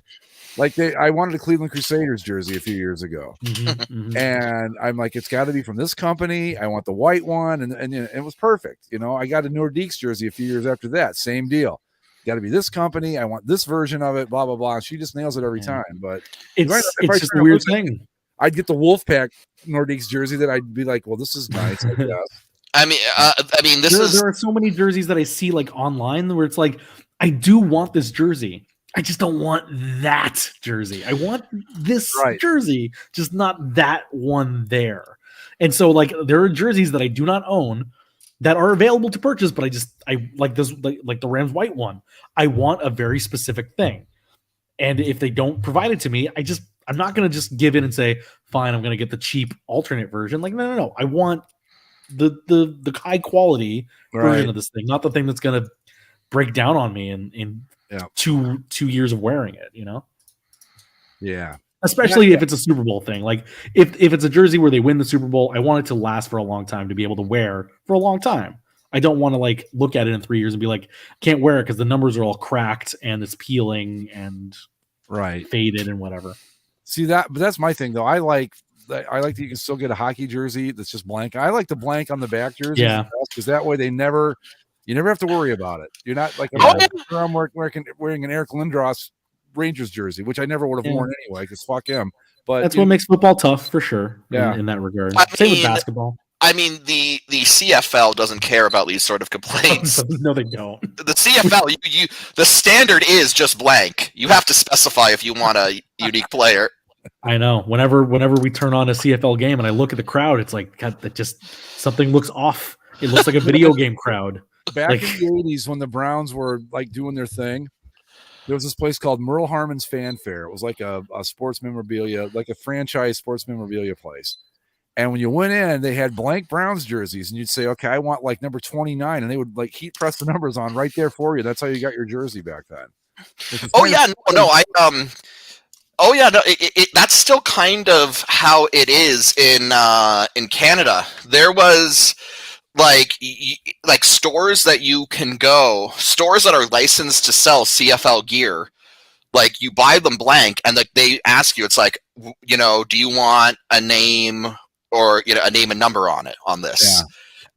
like I wanted a Cleveland Crusaders jersey a few years ago. And I'm like, it's got to be from this company. I want the white one. And it was perfect. I got a Nordiques jersey a few years after that. Same deal. Got to be this company. I want this version of it, blah, blah, blah. She just nails it every time. But it's just a weird thing. I'd get the Wolfpack Nordiques jersey that I'd be like, well, this is nice, I guess. I mean, there are so many jerseys that I see like online where it's like, I do want this jersey. I just don't want that jersey. I want this jersey, just not that one there. And so like there are jerseys that I do not own that are available to purchase, but I like this, like the Rams white one. I want a very specific thing. And if they don't provide it to me, I'm not going to just give in and say, fine, I'm going to get the cheap alternate version. Like, no. I want the high quality version of this thing, not the thing that's going to break down on me in 2 years of wearing it, you know? Yeah. Especially if it's a Super Bowl thing. Like if it's a jersey where they win the Super Bowl, I want it to last for a long time, to be able to wear for a long time. I don't want to like look at it in 3 years and be like, can't wear it because the numbers are all cracked and it's peeling and faded and whatever. See but that's my thing though. I like that you can still get a hockey jersey that's just blank. I like the blank on the back jersey, because that way you never have to worry about it. You're not like I'm wearing an Eric Lindros Rangers jersey, which I never would have worn anyway, because fuck him. But that's what makes football tough for sure. In that regard. Same with basketball. I mean, the CFL doesn't care about these sort of complaints. No, they don't. The CFL, the standard is just blank. You have to specify if you want a unique player. I know. Whenever we turn on a CFL game and I look at the crowd, it's like, God, that just something looks off. It looks like a video game crowd. Back in the 80s, when the Browns were like doing their thing, there was this place called Merle Harmon's Fanfare. It was like a sports memorabilia, like a franchise sports memorabilia place. And when you went in, they had blank Browns jerseys, and you'd say, okay, I want like number 29. And they would like heat press the numbers on right there for you. That's how you got your jersey back then. That's still kind of how it is in Canada. There was like stores that you can go, stores that are licensed to sell CFL gear. Like you buy them blank, and like they ask you, it's like, you know, do you want a name or a name and number on it on this?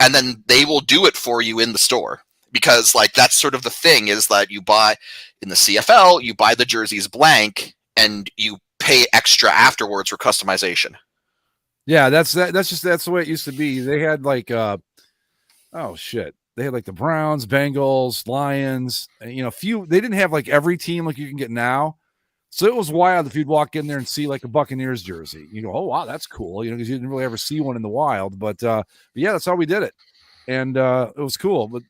And then they will do it for you in the store, because like that's sort of the thing, is that you buy in the CFL, you buy the jerseys blank and you pay extra afterwards for customization. Yeah, that's the way it used to be. They had like they had like the Browns, Bengals, Lions, and they didn't have like every team like you can get now. So it was wild if you'd walk in there and see like a Buccaneers jersey. You go, oh wow, that's cool, because you didn't really ever see one in the wild. But yeah, that's how we did it, and it was cool. But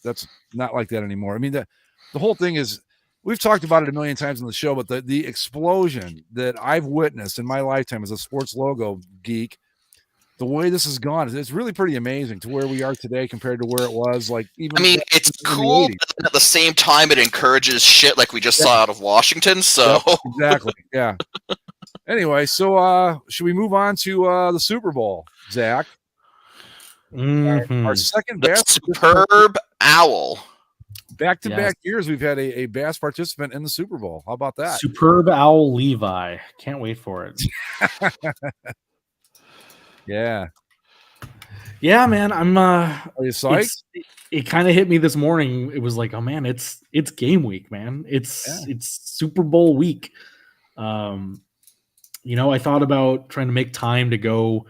that's not like that anymore. I mean, the whole thing is, we've talked about it a million times on the show, but the explosion that I've witnessed in my lifetime as a sports logo geek, the way this has gone, it's really pretty amazing to where we are today compared to where it was. Like, even it's cool, but at the same time, it encourages shit like we just saw out of Washington. So exactly, yeah. Anyway, so should we move on to the Super Bowl, Zach? Our second best superb owl. Back-to-back years, we've had a bass participant in the Super Bowl. How about that? Superb Owl Levi. Can't wait for it. Yeah, man. I'm. Are you psyched? It kind of hit me this morning. It was like, oh man, it's game week, man. It's Super Bowl week. I thought about trying to make time to go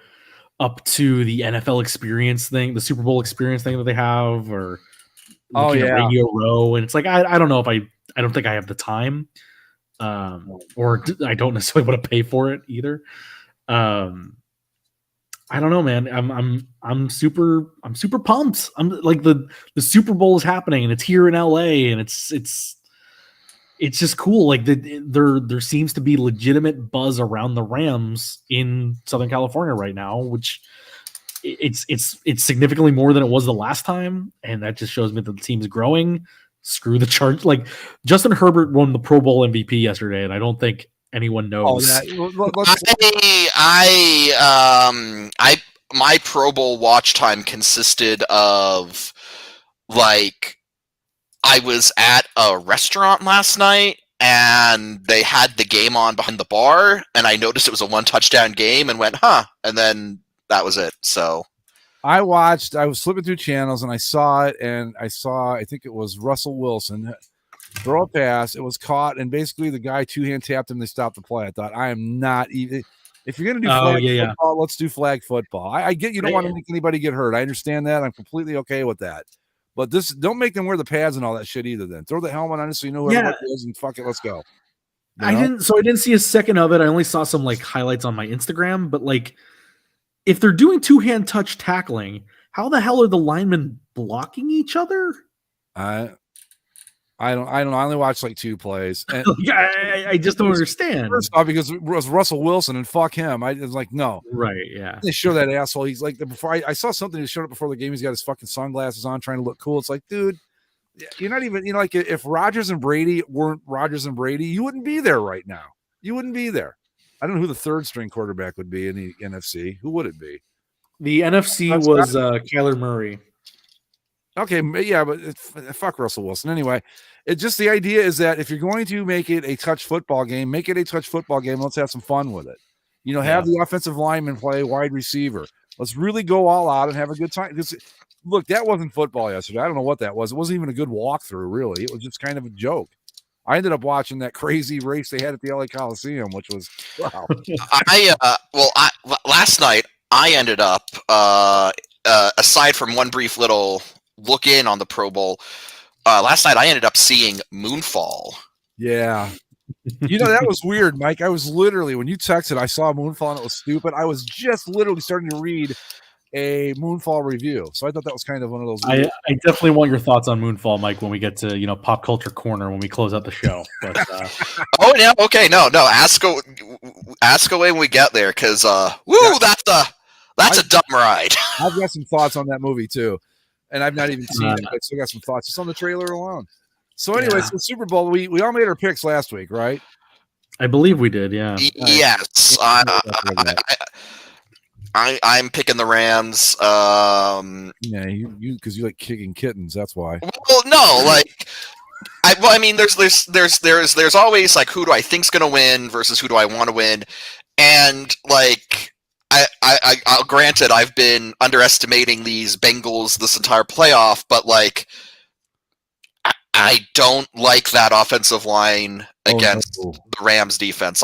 up to the NFL experience thing, the Super Bowl experience thing that they have, or Radio Row, and it's like I don't know if I don't think I have the time, or I don't necessarily want to pay for it either. I don't know, man. I'm super pumped. I'm like the Super Bowl is happening and it's here in LA, and it's just cool. Like there seems to be legitimate buzz around the Rams in Southern California right now, which it's significantly more than it was the last time, and that just shows me that the team's growing. Screw the charge. Like Justin Herbert won the Pro Bowl MVP yesterday, and I don't think anyone knows. My Pro Bowl watch time consisted of like, I was at a restaurant last night and they had the game on behind the bar, and I noticed it was a 1-touchdown game and went, and then that was it. So I was flipping through channels and I saw it, and I think it was Russell Wilson throw a pass. It was caught, and basically the guy two-hand tapped him. They stopped the play. I thought, I am not even. If you're going to do flag football, let's do flag football. I get you don't want to make anybody get hurt. I understand that. I'm completely okay with that. But don't make them wear the pads and all that shit either. Then throw the helmet on it so you know who everybody is, and fuck it, let's go. I didn't see a second of it. I only saw some like highlights on my Instagram. But like, if they're doing two-hand touch tackling, How the hell are the linemen blocking each other? I don't know. I only watched like 2 plays. And I just don't understand. First off, because it was Russell Wilson and fuck him. I was like, no. Right, yeah. They show that asshole. He's like, before I saw something that showed up before the game. He's got his fucking sunglasses on, trying to look cool. It's like, dude, you're not even, like if Rodgers and Brady weren't Rodgers and Brady, you wouldn't be there right now. You wouldn't be there. I don't know who the 3rd string quarterback would be in the NFC. Who would it be? The NFC was Kyler Murray. Okay, yeah, but fuck Russell Wilson. Anyway, it's just the idea is that if you're going to make it a touch football game, make it a touch football game. Let's have some fun with it. Have the offensive lineman play wide receiver. Let's really go all out and have a good time. Look, that wasn't football yesterday. I don't know what that was. It wasn't even a good walkthrough, really. It was just kind of a joke. I ended up watching that crazy race they had at the LA Coliseum, which was wow. Last night I ended up aside from one brief little look in on the Pro Bowl, last night I ended up seeing Moonfall. Yeah. That was weird, Mike. I was literally, when you texted, I saw Moonfall and it was stupid. I was just literally starting to read a Moonfall review. So I thought that was kind of one of those. I definitely want your thoughts on Moonfall, Mike, when we get to, Pop Culture Corner, when we close out the show. But, oh, yeah. Okay. No. Ask away when we get there. Cause, that's a dumb ride. I've got some thoughts on that movie too. And I've not even seen it, but I still got some thoughts just on the trailer alone. So anyway, so Super Bowl, we all made our picks last week, right? I believe we did, yeah. Yes. I'm picking the Rams. Yeah, you because you like kicking kittens, that's why. Well, no, there's always like who do I think's gonna win versus who do I want to win, and like I'll granted I've been underestimating these Bengals this entire playoff, but like I don't like that offensive line against the Rams defense.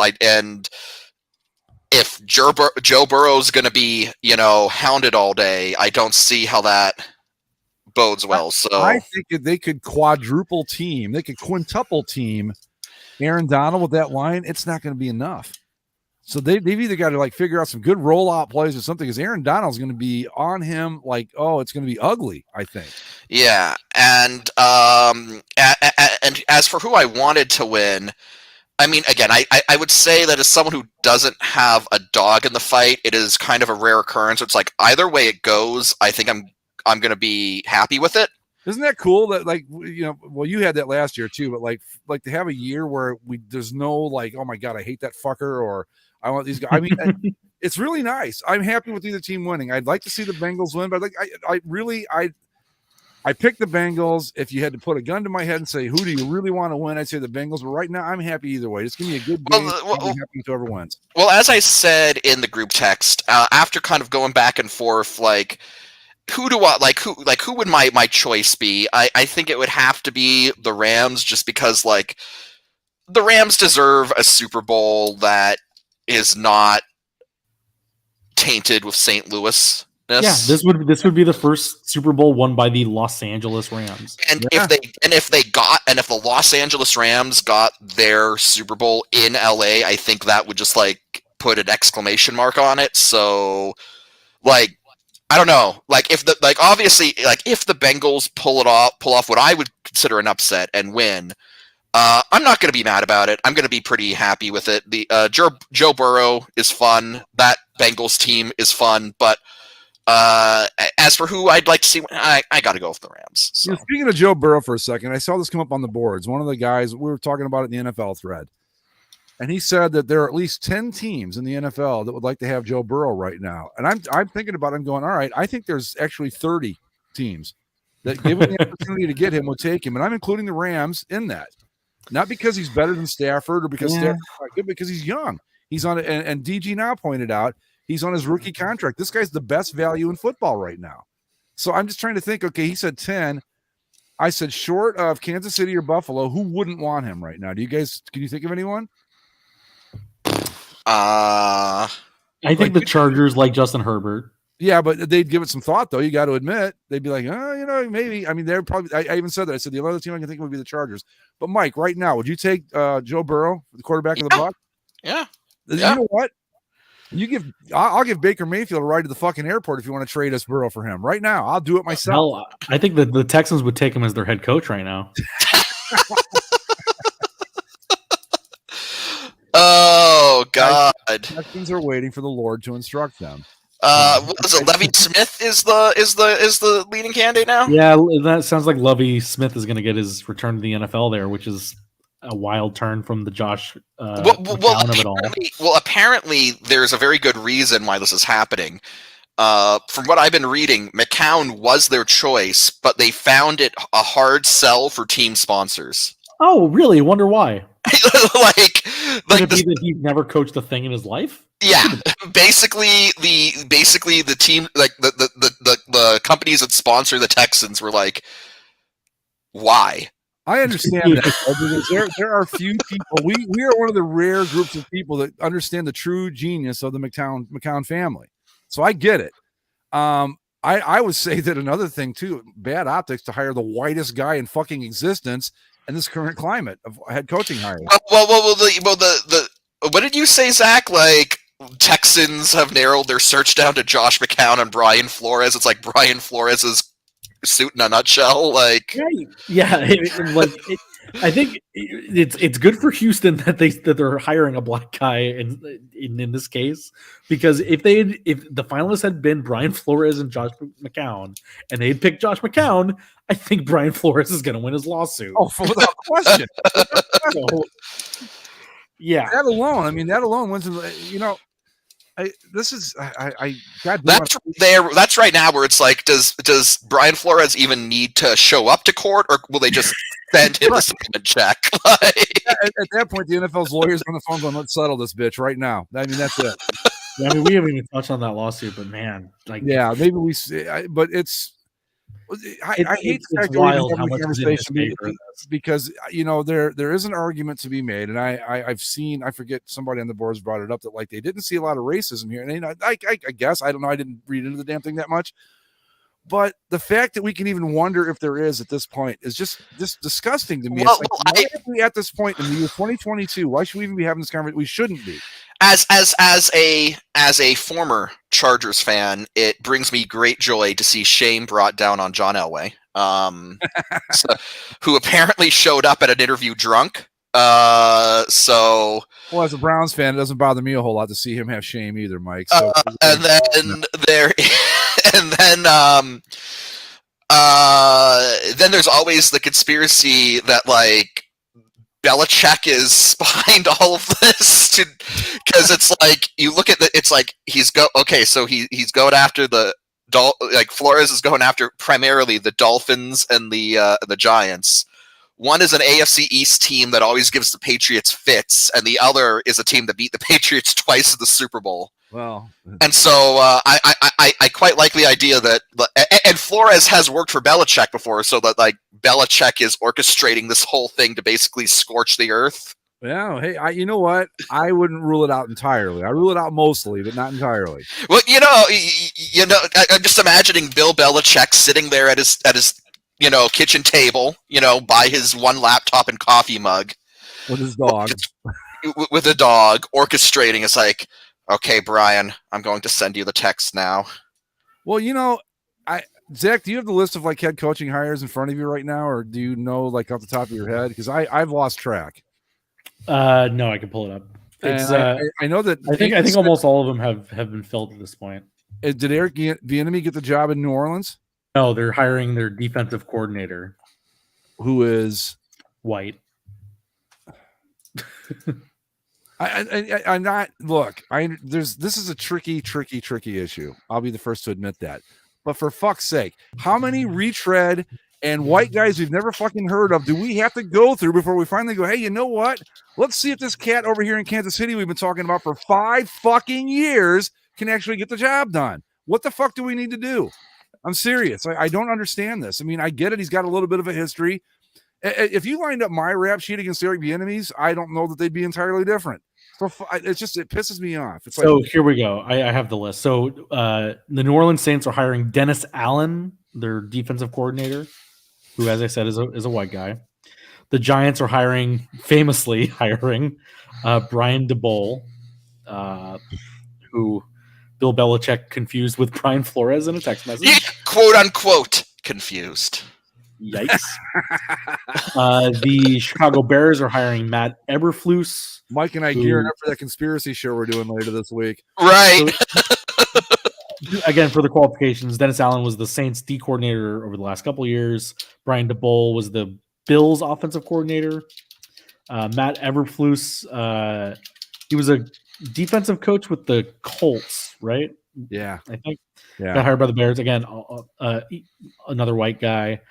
If Joe Burrow's going to be, hounded all day, I don't see how that bodes well. So I think if they could quintuple team Aaron Donald with that line, it's not going to be enough. So they've either got to figure out some good rollout plays or something, because Aaron Donald's going to be on him it's going to be ugly, I think. Yeah, and as for who I wanted to win, I mean, again, I would say that as someone who doesn't have a dog in the fight, it is kind of a rare occurrence. It's like either way it goes, I think I'm going to be happy with it. Isn't that cool that you had that last year too, but like to have a year where there's no oh my God, I hate that fucker, or I want these guys. I mean, it's really nice. I'm happy with either team winning. I'd like to see the Bengals win, but I picked the Bengals. If you had to put a gun to my head and say, who do you really want to win? I'd say the Bengals, but right now I'm happy either way. Just give me a good game. I'm happy whoever wins. Well, as I said in the group text, after kind of going back and forth, who would my choice be? I think it would have to be the Rams, just because the Rams deserve a Super Bowl that is not tainted with St. Louis. Yeah, this would be the first Super Bowl won by the Los Angeles Rams. And if the Los Angeles Rams got their Super Bowl in LA, I think that would just put an exclamation mark on it. So I don't know. If the Bengals pull off what I would consider an upset and win, I'm not going to be mad about it. I'm going to be pretty happy with it. The Joe Burrow is fun. That Bengals team is fun, but as for who I'd like to see, I got to go with the Rams. So. Speaking of Joe Burrow for a second, I saw this come up on the boards. One of the guys, we were talking about it in the NFL thread, and he said that there are at least 10 teams in the NFL that would like to have Joe Burrow right now. And I'm thinking about it. I'm going, all right, I think there's actually 30 teams that, given the opportunity to get him, would take him. And I'm including the Rams in that. Not because he's better than Stafford or because Stafford's not good, because he's young. He's on it, and DG now pointed out he's on his rookie contract. This guy's the best value in football right now. So I'm just trying to think, okay, he said 10. I said short of Kansas City or Buffalo, who wouldn't want him right now? Can you think of anyone? I think the Chargers like Justin Herbert. Yeah, but they'd give it some thought, though. You got to admit. They'd be like, maybe. I mean, they're probably – I even said that. I said the other team I can think of would be the Chargers. But, Mike, right now, would you take Joe Burrow, the quarterback of the Bucs? Yeah. You know what? I'll give Baker Mayfield a ride to the fucking airport if you want to trade us Burrow for him right now. I'll do it myself. Hell, I think that the Texans would take him as their head coach right now. Oh God! Texans are waiting for the Lord to instruct them. What is it? Levy Smith is the leading candidate now. Yeah, that sounds like Lovie Smith is going to get his return to the NFL there, which is a wild turn from the Josh McCown of it all. Well, apparently there's a very good reason why this is happening. From what I've been reading, McCown was their choice, but they found it a hard sell for team sponsors. Oh, really? Wonder why? like that he's never coached a thing in his life. Yeah, basically the team, like the companies that sponsor the Texans were like, why? I understand that. There are few people. We are one of the rare groups of people that understand the true genius of the McCown family. So I get it. I would say that another thing too, bad optics to hire the whitest guy in fucking existence in this current climate of head coaching hiring. Well, what did you say, Zach? Like, Texans have narrowed their search down to Josh McCown and Brian Flores. It's like Brian Flores' suit in a nutshell. Like, yeah, I think it's good for Houston that they're hiring a black guy in this case, because if the finalists had been Brian Flores and Josh McCown and they'd picked Josh McCown, I think Brian Flores is going to win his lawsuit. Oh, without question. Yeah, that alone wins. That's right now where it's like, does Brian Flores even need to show up to court, or will they just send him a statement check? At that point, the NFL's lawyers on the phone going, "Let's settle this bitch right now." I mean, that's it. Yeah, I mean, we haven't even touched on that lawsuit, but man, yeah, maybe but it's. I hate the fact wild how much conversation because there is an argument to be made, and I've seen, I forget, somebody on the boards brought it up that like they didn't see a lot of racism here, and I guess I don't know, I didn't read into the damn thing that much, but the fact that we can even wonder if there is at this point is just disgusting to me. Why are we at this point in the year 2022? Why should we even be having this conversation? We shouldn't be. As a former Chargers fan, it brings me great joy to see shame brought down on John Elway, who apparently showed up at an interview drunk. Well, as a Browns fan, it doesn't bother me a whole lot to see him have shame either, Mike. So, then there's always the conspiracy that like Belichick is behind all of this, because it's like you look at it's like he's going after Flores is going after primarily the Dolphins and the Giants. One is an AFC East team that always gives the Patriots fits, and the other is a team that beat the Patriots twice in the Super Bowl. Well, and so I quite like the idea that, and Flores has worked for Belichick before, so that like Belichick is orchestrating this whole thing to basically scorch the earth. Yeah, hey, you know what? I wouldn't rule it out entirely. I rule it out mostly, but not entirely. Well, I'm just imagining Bill Belichick sitting there at his kitchen table, by his one laptop and coffee mug, with his dog, with a dog, orchestrating. It's like, okay, Brian, I'm going to send you the text now. Well, Zach, do you have the list of like head coaching hires in front of you right now, or do you know like off the top of your head? Because I've lost track. No, I can pull it up. It's, I know that I think almost all of them have been filled at this point. Did Eric Bieniemy get the job in New Orleans? No, they're hiring their defensive coordinator, who is white. I'm not. Look, this is a tricky issue. I'll be the first to admit that. But for fuck's sake, how many retread and white guys we've never fucking heard of do we have to go through before we finally go, hey, you know what? Let's see if this cat over here in Kansas City we've been talking about for 5 fucking years can actually get the job done. What the fuck do we need to do? I'm serious. I don't understand this. I mean, I get it. He's got a little bit of a history. If you lined up my rap sheet against Eric Bieniemy's, I don't know that they'd be entirely different. So it pisses me off. Here we go. I have the list. So the New Orleans Saints are hiring Dennis Allen, their defensive coordinator, who, as I said, is a white guy. The Giants are famously hiring Brian DeBole, who Bill Belichick confused with Brian Flores in a text message. Yeah, quote unquote confused. Yikes. The Chicago Bears are hiring Matt Eberflus. Mike and I gearing up for that conspiracy show we're doing later this week. Right. So, again, for the qualifications, Dennis Allen was the Saints D coordinator over the last couple of years. Brian DeBoll was the Bills offensive coordinator. Matt Eberflus, he was a defensive coach with the Colts, right? Yeah. I think. Yeah. Got hired by the Bears. Again, another white guy.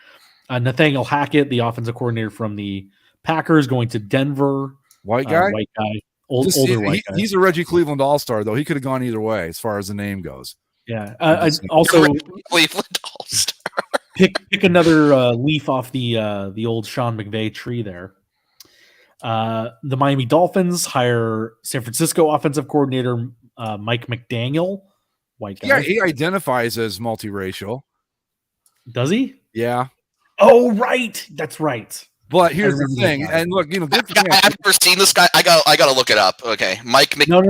Nathaniel Hackett, the offensive coordinator from the Packers, going to Denver. White guy? White guy. Older white guy. He's a Reggie Cleveland All-Star, though. He could have gone either way as far as the name goes. Yeah. Also, Cleveland All-Star. pick another leaf off the old Sean McVay tree there. The Miami Dolphins hire San Francisco offensive coordinator Mike McDaniel, white guy. Yeah, he identifies as multiracial. Does he? Yeah. Oh, right. That's right. But here's the thing, and look, good for him. I've never seen this guy. I gotta look it up. Okay, Mike. No.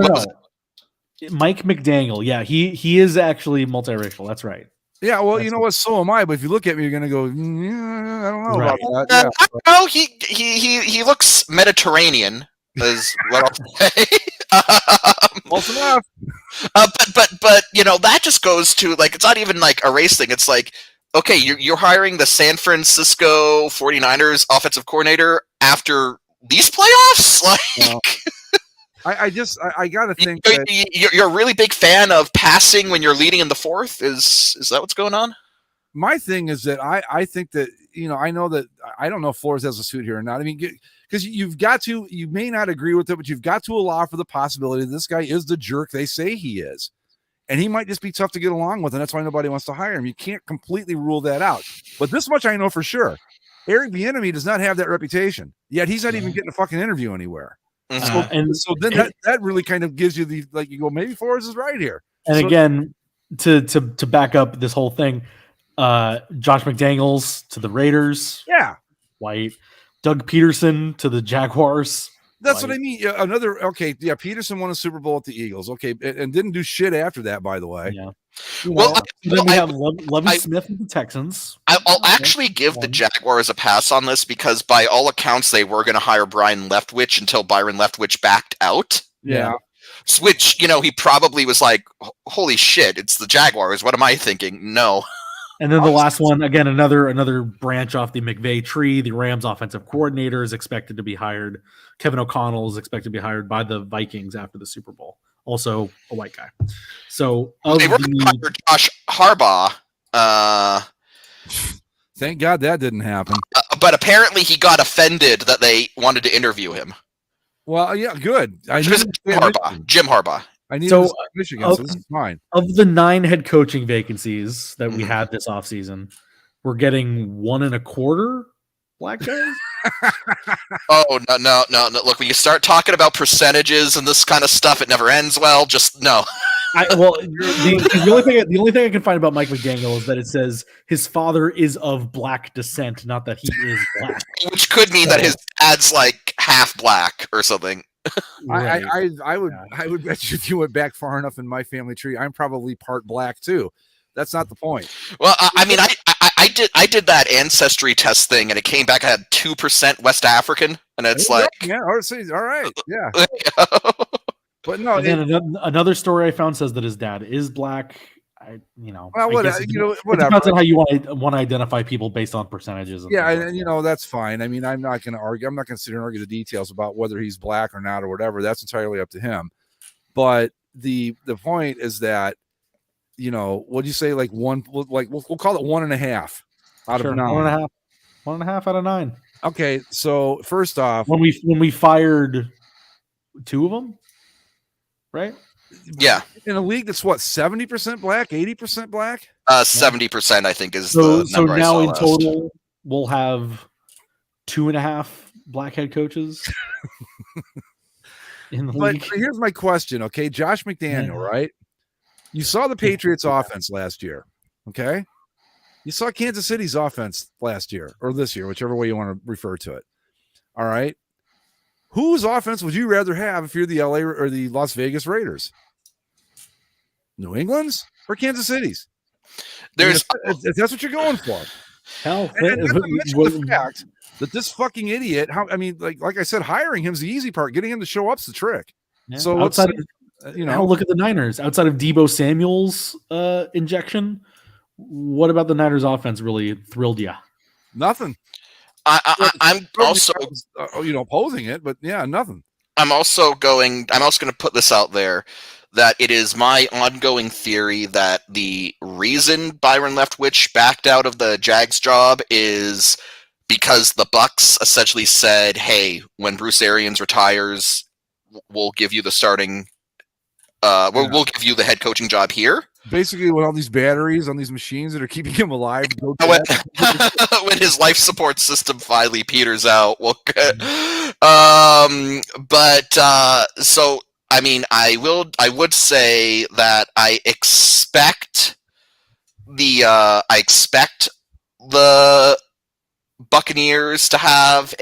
Mike McDaniel. Yeah, he is actually multiracial. That's right. Yeah, well, you know what? So am I. But if you look at me, you're gonna go, I don't know about that. Yeah. I don't know. He looks Mediterranean. Is what I'll say. Close enough. But that just goes to it's not even like a race thing. It's like, okay, you're hiring the San Francisco 49ers offensive coordinator after these playoffs? I gotta think you're a really big fan of passing when you're leading in the fourth. Is that what's going on? My thing is that I think that I know that I don't know if Flores has a suit here or not. I mean, because you may not agree with it, but you've got to allow for the possibility that this guy is the jerk they say he is. And he might just be tough to get along with, and that's why nobody wants to hire him. You can't completely rule that out. But this much I know for sure. Eric Bieniemy does not have that reputation. Yet he's not even getting a fucking interview anywhere. So then that really kind of gives you you go, maybe Flores is right here. And again, to back up this whole thing, Josh McDaniels to the Raiders. Yeah. White. Doug Peterson to the Jaguars. That's what I mean. Peterson won a Super Bowl at the Eagles. Okay, and didn't do shit after that, by the way. Yeah. Then we have Lovie Smith with the Texans. I'll actually give the Jaguars a pass on this because by all accounts they were going to hire Brian Leftwich until Byron Leftwich backed out. Yeah. Which, he probably was like, holy shit, it's the Jaguars. What am I thinking? No. And then the last one, again, another branch off the McVay tree. The Rams offensive coordinator is expected to be hired. Kevin O'Connell is expected to be hired by the Vikings after the Super Bowl. Also a white guy. So they were going to hire Josh Harbaugh. Thank God that didn't happen. But apparently he got offended that they wanted to interview him. Well, yeah, good. Jim Harbaugh. I need Michigan, so this is fine. Of the 9 head coaching vacancies that we had this offseason, we're getting 1.25 black guys. Oh, no. Look, when you start talking about percentages and this kind of stuff, it never ends well. Just no. The only thing I can find about Mike McDaniel is that it says his father is of black descent, not that he is black. Which could mean that his dad's half black or something. Right. I would bet you if you went back far enough in my family tree, I'm probably part black too. That's not the point. Well, I mean, I did that ancestry test thing, and it came back. I had 2% West African, and it's all right, yeah. But no. Again, another story I found says that his dad is black. Whatever. It depends on how you want to identify people based on percentages. And that's fine. I mean, I'm not going to argue. I'm not going to sit here and argue the details about whether he's black or not or whatever. That's entirely up to him. But the point is that, what'd you say? We'll call it 1.5 out of 9. 1.5. 1.5 out of 9. Okay. So first off, when we fired 2 of them, right? Yeah. In a league that's 70% black, 80% black? 70%, I think, is the number. So now in total, we'll have 2.5 black head coaches in the league. But here's my question, okay? Josh McDaniel, right? You saw the Patriots offense last year, okay? You saw Kansas City's offense last year, or this year, whichever way you want to refer to it. All right? Whose offense would you rather have if you're the LA or the Las Vegas Raiders? New England's or Kansas City's? There's if that's what you're going for. Hell, And not to mention the fact that this fucking idiot, like I said, hiring him's the easy part. Getting him to show up's the trick. Yeah. So outside of, look at the Niners. Outside of Debo Samuel's injection, what about the Niners offense really thrilled you? Nothing. I'm also opposing it, but yeah, nothing. I'm also going to put this out there that it is my ongoing theory that the reason Byron Leftwich backed out of the Jags job is because the Bucks essentially said, "Hey, when Bruce Arians retires, we'll give you the starting. We'll give you the head coaching job here." Basically, when all these batteries on these machines that are keeping him alive, when his life support system finally peters out, so I mean, I would say that I expect the Buccaneers to have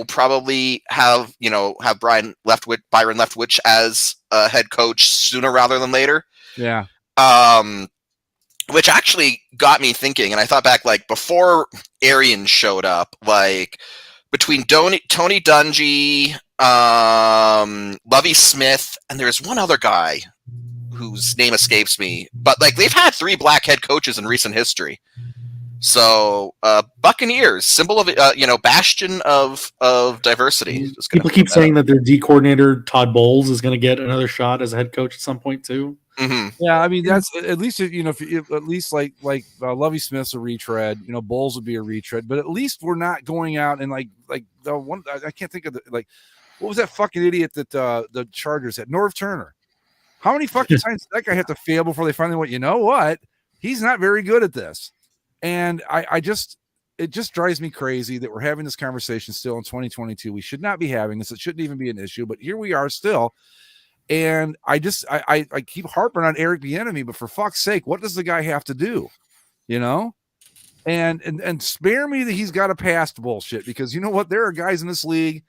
probably have Byron Leftwich as a head coach sooner rather than later. Yeah. Which actually got me thinking, and I thought back, like, before Arians showed up, like, between Tony Dungy, Lovie Smith, and there's one other guy whose name escapes me, but, like, they've had 3 black head coaches in recent history. So, Buccaneers, symbol of, bastion of diversity. People keep saying that their D coordinator, Todd Bowles, is going to get another shot as a head coach at some point, too. Mm-hmm. Yeah, I mean, that's at least, if at least like Lovie Smith's a retread, Bowles would be a retread, but at least we're not going out and like the one, I can't think of what was that fucking idiot that the Chargers had? Norv Turner. How many fucking times did that guy have to fail before they finally went, you know what? He's not very good at this. And it just drives me crazy that we're having this conversation still in 2022. We should not be having this. It shouldn't even be an issue, but here we are still. And I keep harping on Eric Bieniemy, but for fuck's sake, what does the guy have to do? And spare me that he's got a past bullshit, because you know what? There are guys in this league.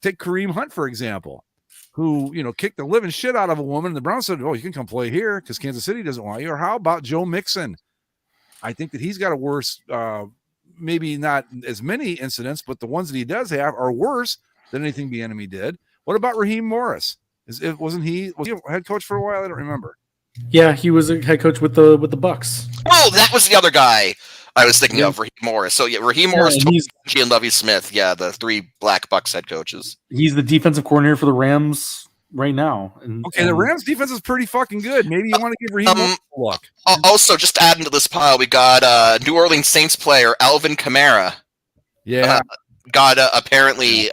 Take Kareem Hunt, for example, who, kicked the living shit out of a woman. And the Browns said, "Oh, you can come play here because Kansas City doesn't want you." Or how about Joe Mixon? I think that he's got a worse, maybe not as many incidents, but the ones that he does have are worse than anything Bieniemy did. What about Raheem Morris? Was he a head coach for a while? I don't remember. Yeah, he was a head coach with the Bucks. Oh, that was the other guy I was thinking of, Raheem Morris. So yeah, Raheem Morris, Tony Dungy, and Lovie Smith. Yeah, the 3 black Bucks head coaches. He's the defensive coordinator for the Rams right now. The Rams defense is pretty fucking good. Maybe you want to give Raheem Morris a look. Also, just to add into this pile, we got New Orleans Saints player Alvin Kamara. Yeah, got apparently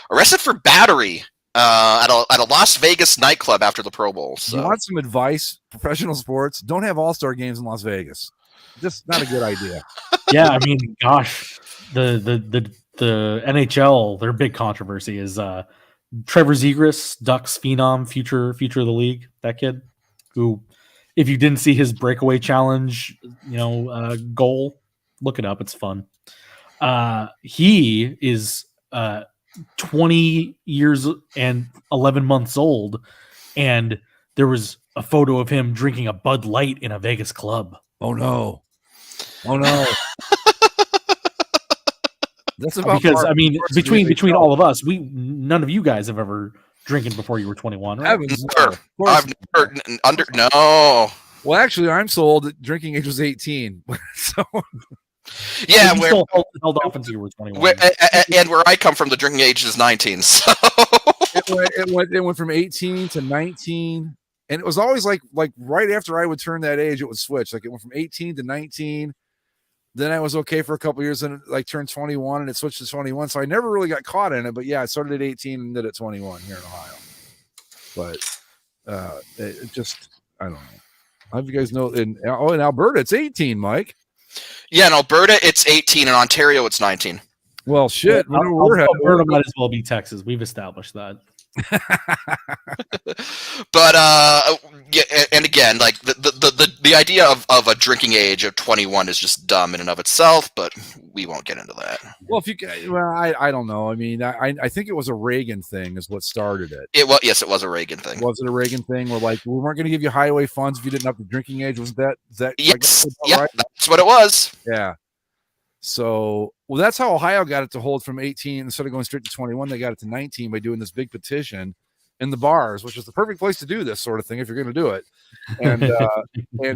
arrested for battery at a Las Vegas nightclub after the Pro Bowl. So. You want some advice? Professional sports, don't have all-star games in Las Vegas. Just not a good idea. Yeah, I mean, gosh, the NHL, their big controversy is Trevor Zegras, Ducks phenom, future of the league. That kid, who, if you didn't see his breakaway challenge, goal, look it up. It's fun. He is 20 years and 11 months old, and there was a photo of him drinking a Bud Light in a Vegas club. Oh no. That's about because I mean, between all of us, none of you guys have ever drinking before you were 21, right? I've never no. Well, actually, I'm sold that drinking age was 18. So yeah, where still held off until you were 21. And where I come from, the drinking age is 19. So it went from 18 to 19, and it was always like right after I would turn that age, it would switch. Like it went from 18 to 19. Then I was okay for a couple years, and it turned 21, and it switched to 21. So I never really got caught in it. But yeah, I started at 18 and did at 21 here in Ohio. But it just, I don't know. How do you guys know? In Alberta, it's 18, Mike. Yeah, in Alberta, it's 18. In Ontario, it's 19. Well, shit. Alberta might as well be Texas. We've established that. But yeah, and again, like the idea of a drinking age of 21 is just dumb in and of itself. But we won't get into that. Well, I don't know. I mean, I think it was a Reagan thing is what started it. Yes, it was a Reagan thing. Was it a Reagan thing? Where like we weren't going to give you highway funds if you didn't have the drinking age? Wasn't that? Is that? Yes, right? That's what it was. Yeah. So, well, that's how Ohio got it to hold from 18 instead of going straight to 21. They got it to 19 by doing this big petition in the bars, which is the perfect place to do this sort of thing if you're going to do it. And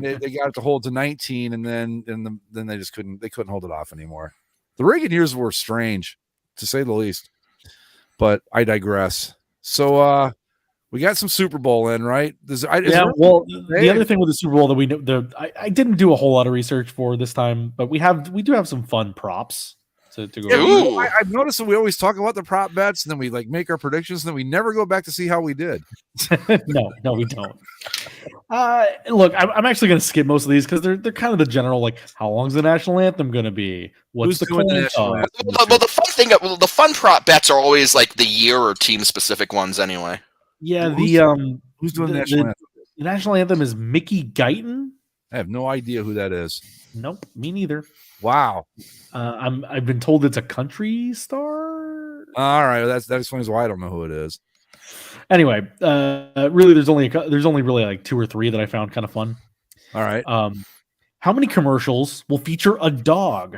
they got it to hold to 19, and then they just couldn't hold it off anymore. The Reagan years were strange, to say the least. But I digress. So we got some Super Bowl in, right? The other thing with the Super Bowl that we know, I didn't do a whole lot of research for this time, but we do have some fun props to go. Yeah, I've noticed that we always talk about the prop bets, and then we like make our predictions, and then we never go back to see how we did. No, we don't. Look, I'm actually going to skip most of these because they're kind of the general, like, how long's the national anthem going to be? What's the national anthem? Well, the fun prop bets are always like the year or team specific ones, anyway. Yeah, who's doing the national anthem? The national anthem is Mickey Guyton. I have no idea who that is. Nope, me neither. Wow. I've been told it's a country star. All right, well, that explains why I don't know who it is. Anyway, really, there's only really like 2 or 3 that I found kind of fun. All right. How many commercials will feature a dog?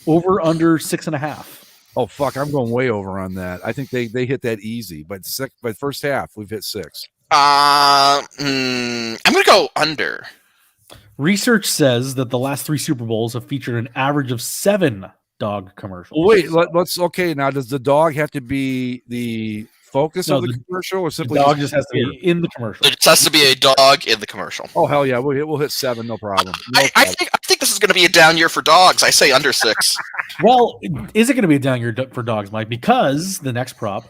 Over under 6.5. Oh fuck! I'm going way over on that. I think they hit that easy. By first half, we've hit 6. I'm gonna go under. Research says that the last 3 Super Bowls have featured an average of 7 dog commercials. Wait, let's okay. Now, does the dog have to be the focus of the commercial, or simply the dog just has to be in the commercial? It just has to be a dog in the commercial. Oh hell yeah, we'll hit 7, no problem. I think this is going to be a down year for dogs. I say under 6. Well, is it going to be a down year for dogs, Mike? Because the next prop,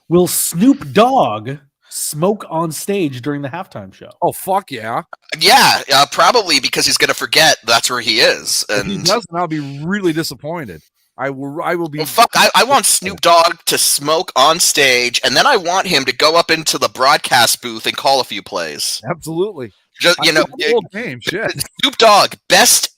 will Snoop Dogg smoke on stage during the halftime show? Oh fuck yeah! Yeah, probably because he's going to forget that's where he is. And if he doesn't, I'll be really disappointed. I will be. Well, fuck! I want Snoop Dogg to smoke on stage, and then I want him to go up into the broadcast booth and call a few plays. Absolutely. Just game shit. Snoop Dogg, best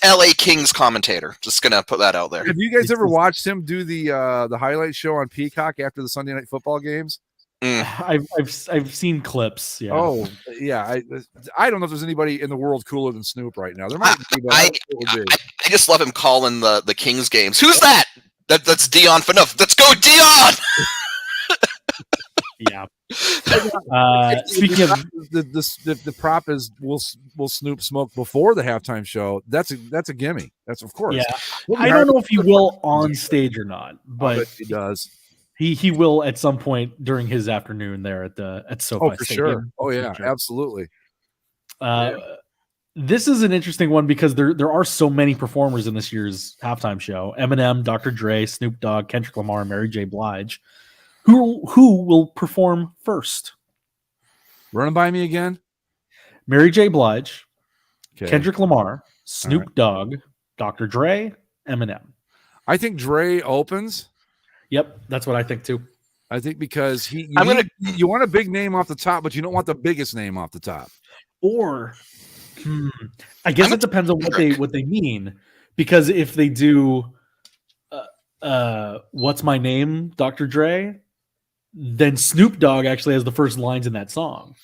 LA Kings commentator. Just gonna put that out there. Have you guys ever watched him do the highlight show on Peacock after the Sunday Night Football games? I've seen clips. Yeah. Oh yeah. I don't know if there's anybody in the world cooler than Snoop right now. There might be, but I just love him calling the Kings games. Who's that? That's Dion Phaneuf. Let's go, Dion. Yeah. Speaking of the prop is will Snoop smoke before the halftime show? That's a gimme. That's of course. Yeah. I don't know if he will on stage or not, but he does. He will at some point during his afternoon there at SoFi. Oh, for Stadium. sure. Oh yeah, absolutely. This is an interesting one because there are so many performers in this year's halftime show: Eminem, Dr. Dre, Snoop Dogg, Kendrick Lamar, Mary J. Blige. Who will perform first? Running by me again? Mary J. Blige, okay. Kendrick Lamar, Snoop Dogg, Dr. Dre, Eminem. I think Dre opens. Yep, that's what I think too. I think because you want a big name off the top, but you don't want the biggest name off the top. Or I guess it depends on what they mean. Because if they do What's My Name, Dr. Dre, then Snoop Dogg actually has the first lines in that song.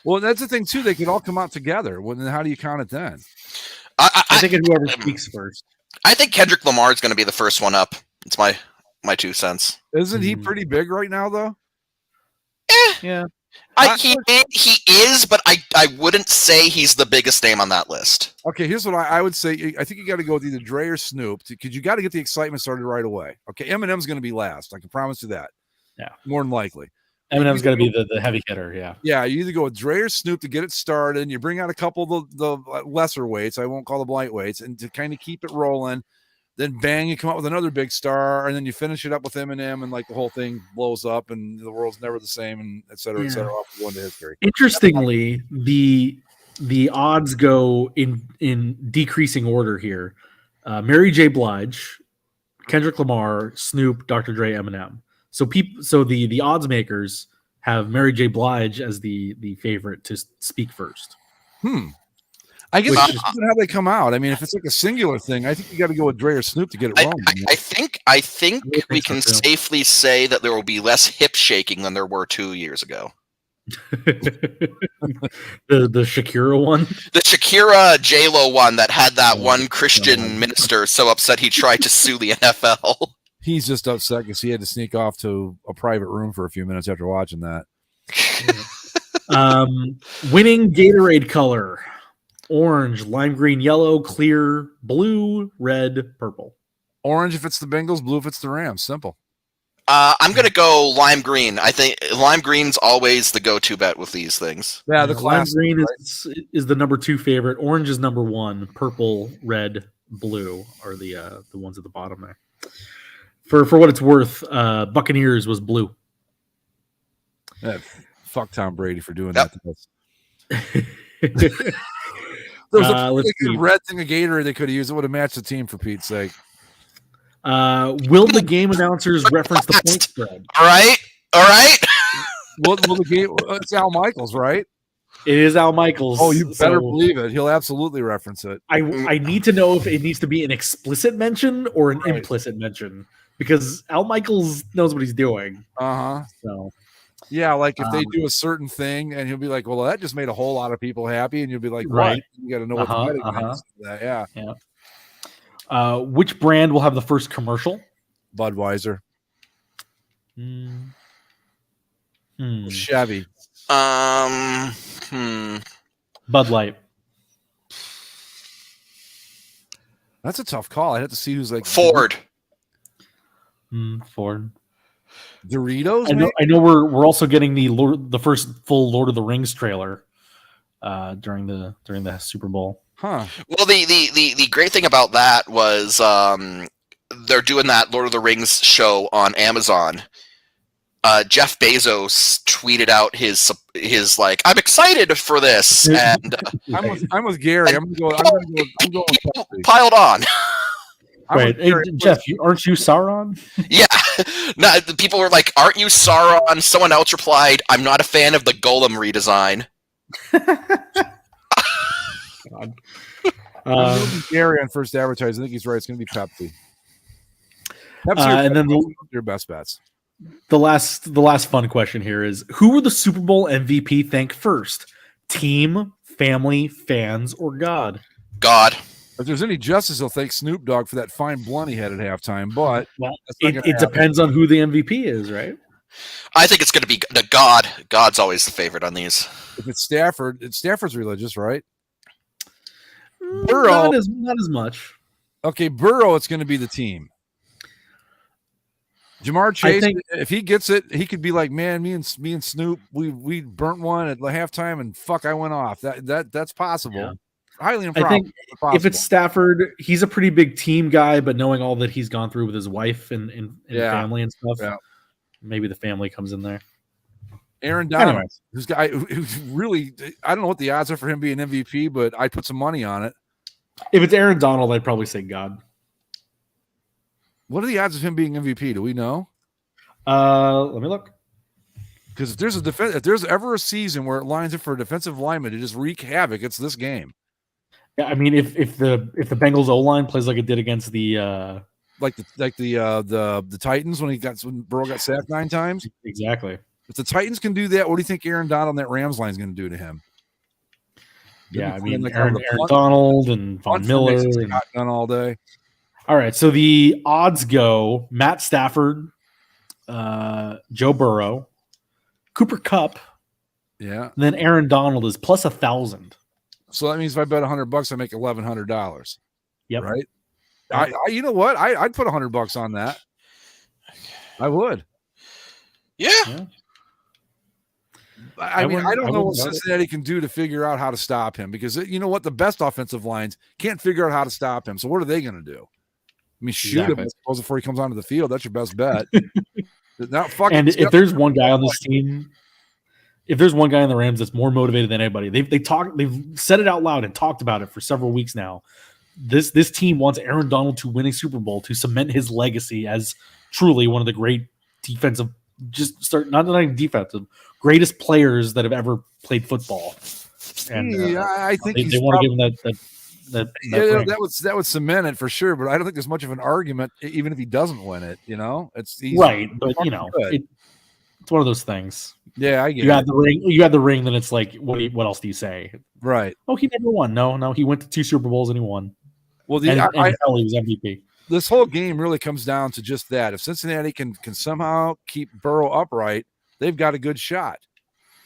Well, that's the thing too. They could all come out together. Well, then how do you count it then? I think it's whoever speaks first. I think Kendrick Lamar is going to be the first one up. It's my 2 cents. Isn't he pretty big right now, though? Yeah. He is, but I wouldn't say he's the biggest name on that list. Okay, here's what I would say. I think you got to go with either Dre or Snoop because you got to get the excitement started right away. Okay, Eminem's going to be last. I can promise you that. Yeah, more than likely. Eminem's going to be the heavy hitter. Yeah. Yeah, you either go with Dre or Snoop to get it started. And you bring out a couple of the lesser weights. I won't call them lightweights, and to kind of keep it rolling. Then bang, you come up with another big star, and then you finish it up with Eminem, and like the whole thing blows up, and the world's never the same, and et cetera, et cetera. Off we go into history. Interestingly, the odds go in decreasing order here. Mary J. Blige, Kendrick Lamar, Snoop, Dr. Dre, Eminem. So the odds makers have Mary J. Blige as the favorite to speak first. I guess that's how they come out. I mean, if it's like a singular thing, I think you got to go with Dre or Snoop to get it wrong. I think we can safely say that there will be less hip shaking than there were 2 years ago. the Shakira one, the Shakira J-Lo one that had that one Christian minister so upset he tried to sue the NFL. He's just upset because he had to sneak off to a private room for a few minutes after watching that. Winning Gatorade color: orange, lime green, yellow, clear, blue, red, purple. Orange if it's the Bengals, blue if it's the Rams. Simple. I'm going to go lime green. I think lime green's always the go-to bet with these things. Yeah, the lime green is the number 2 favorite. Orange is number 1. Purple, red, blue are the ones at the bottom there. For what it's worth, Buccaneers was blue. Yeah, fuck Tom Brady for doing that to us. There was a red thing of Gatorade they could have used. It would have matched the team for Pete's sake. Will the game announcers reference the point spread? All right. Will the game? It's Al Michaels, right? It is Al Michaels. Oh, you better believe it. He'll absolutely reference it. I need to know if it needs to be an explicit mention or an implicit mention, because Al Michaels knows what he's doing. So, yeah, like if they do a certain thing, and he'll be like, "Well, that just made a whole lot of people happy," and you'll be like, "Right, what? You got to know what the betting is." Yeah. Which brand will have the first commercial? Budweiser. Chevy. Bud Light. That's a tough call. I'd have to see who's like Ford. Ford. Doritos. I know we're also getting the first full Lord of the Rings trailer during the Super Bowl. Huh. Well, the great thing about that was they're doing that Lord of the Rings show on Amazon. Jeff Bezos tweeted out his like, I'm excited for this, and I'm with Gary. I'm going with piled on. Wait, hey, Jeff, aren't you Sauron? Yeah, no, the people were like, "Aren't you Sauron?" Someone else replied, "I'm not a fan of the Golem redesign." Gary on first advertising. I think he's right. It's going to be Pepsi. And then your best bets. The last fun question here is: who will the Super Bowl MVP thank first? Team, family, fans, or God? God. If there's any justice, he'll thank Snoop Dogg for that fine blunt he had at halftime. But it depends on who the MVP is, right? I think it's going to be the God. God's always the favorite on these. If it's Stafford's religious, right? Burrow, not as much. Okay, Burrow, it's going to be the team. Jamar Chase, if he gets it, he could be like, man, me and Snoop, we burnt one at halftime, and fuck, I went off. That's possible. Yeah. Highly improbable. I think if it's Stafford, he's a pretty big team guy, but knowing all that he's gone through with his wife and family and stuff, maybe the family comes in there. Aaron Donald, who's really, I don't know what the odds are for him being MVP, but I'd put some money on it. If it's Aaron Donald, I'd probably say God. What are the odds of him being MVP? Do we know? Let me look. Because if there's ever a season where it lines up for a defensive lineman to just wreak havoc, it's this game. Yeah, I mean, if the Bengals O-line plays like it did against the the Titans when Burrow got sacked 9 times, exactly. If the Titans can do that, what do you think Aaron Donald and that Rams line is going to do to him? Yeah, I mean, like Aaron Donald and Von Miller done all day. All right, so the odds go: Matt Stafford, Joe Burrow, Cooper Kupp, and then Aaron Donald is plus 1,000. So that means if I bet $100, I make $1,100. Yep. Right. You know what? I'd put $100 on that. I would. Yeah. I mean, I don't know what Cincinnati can do to figure out how to stop him, because you know what? The best offensive lines can't figure out how to stop him. So what are they going to do? I mean, shoot him, I suppose, before he comes onto the field. That's your best bet. And if there's one guy on this team, if there's one guy in the Rams that's more motivated than anybody, they've said it out loud and talked about it for several weeks now. This team wants Aaron Donald to win a Super Bowl to cement his legacy as truly one of the great defensive, greatest players that have ever played football. And I think they want to give him that ring. that would cement it for sure. But I don't think there's much of an argument, even if he doesn't win it. He's right. But good. it's one of those things. Yeah, I get you it. have the ring. You have the ring. Then it's like, what else do you say? Right. Oh, he never won. No, he went to 2 Super Bowls and he won. Well, and hell, he was MVP. This whole game really comes down to just that. If Cincinnati can somehow keep Burrow upright, they've got a good shot.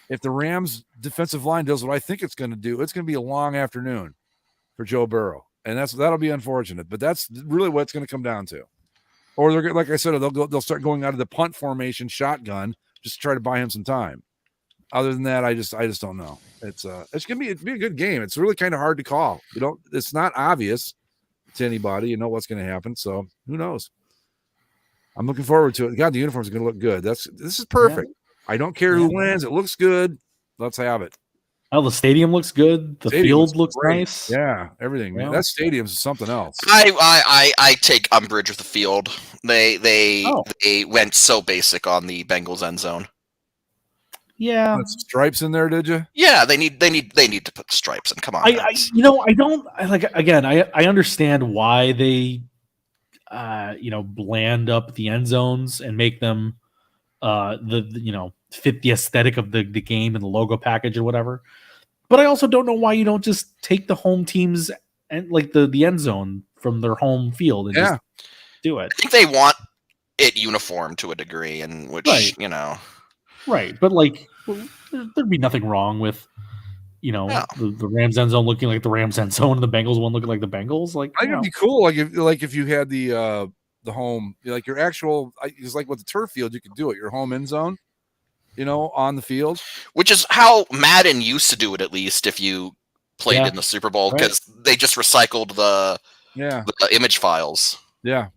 If the Rams' defensive line does what I think it's going to do, it's going to be a long afternoon for Joe Burrow, and that'll be unfortunate. But that's really what it's going to come down to. Or they're, like I said, they'll start going out of the punt formation shotgun just to try to buy him some time. Other than that, I just don't know. It's gonna be a good game. It's really kind of hard to call. It's not obvious to anybody. You know what's going to happen. So who knows? I'm looking forward to it. God, the uniforms are going to look good. This is perfect. Yeah. I don't care who wins. It looks good. Let's have it. Oh, the stadium looks good. The field looks nice. Yeah, everything. Yeah. That stadium's something else. I take umbrage with the field. They went so basic on the Bengals end zone. Yeah, put stripes in there, did you? Yeah, they need to put stripes in. Come on, I understand why they, bland up the end zones and make them, fit the aesthetic of the game and the logo package or whatever. But I also don't know why you don't just take the home teams and like the end zone from their home field and just do it. I think they want it uniform to a degree, and which Right, but like there'd be nothing wrong with the Rams end zone looking like the Rams end zone and the Bengals one looking like the Bengals. Like, I think it'd be cool. Like if you had the home, like your actual, it's like with the turf field, you could do it. Your home end zone, on the field, which is how Madden used to do it. At least if you played in the Super Bowl, because they just recycled the image files. Yeah,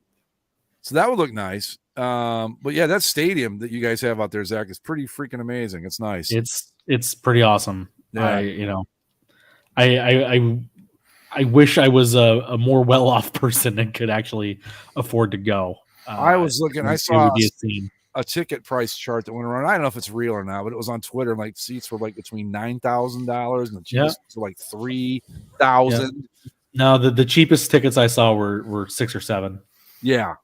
so that would look nice. But yeah, that stadium that you guys have out there, Zach, is pretty freaking amazing. It's nice. It's pretty awesome. Yeah. I wish I was a more well-off person and could actually afford to go. I was looking. I saw a ticket price chart that went around. I don't know if it's real or not, but it was on Twitter. And like seats were like between $9,000 and the cheapest were like $3,000. Yeah. No, the cheapest tickets I saw were 6 or 7. Yeah.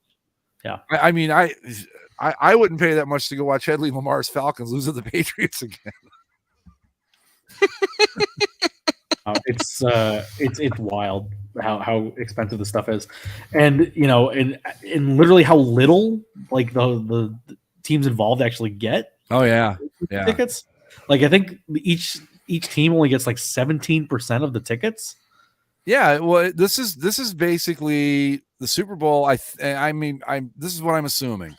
Yeah, I mean, I wouldn't pay that much to go watch Hedley Lamar's Falcons lose to the Patriots again. It's wild how expensive the stuff is, and and literally how little like the teams involved actually get. Oh yeah, tickets. Like I think each team only gets like 17% of the tickets. Yeah, well, this is basically the Super Bowl. This is what I'm assuming.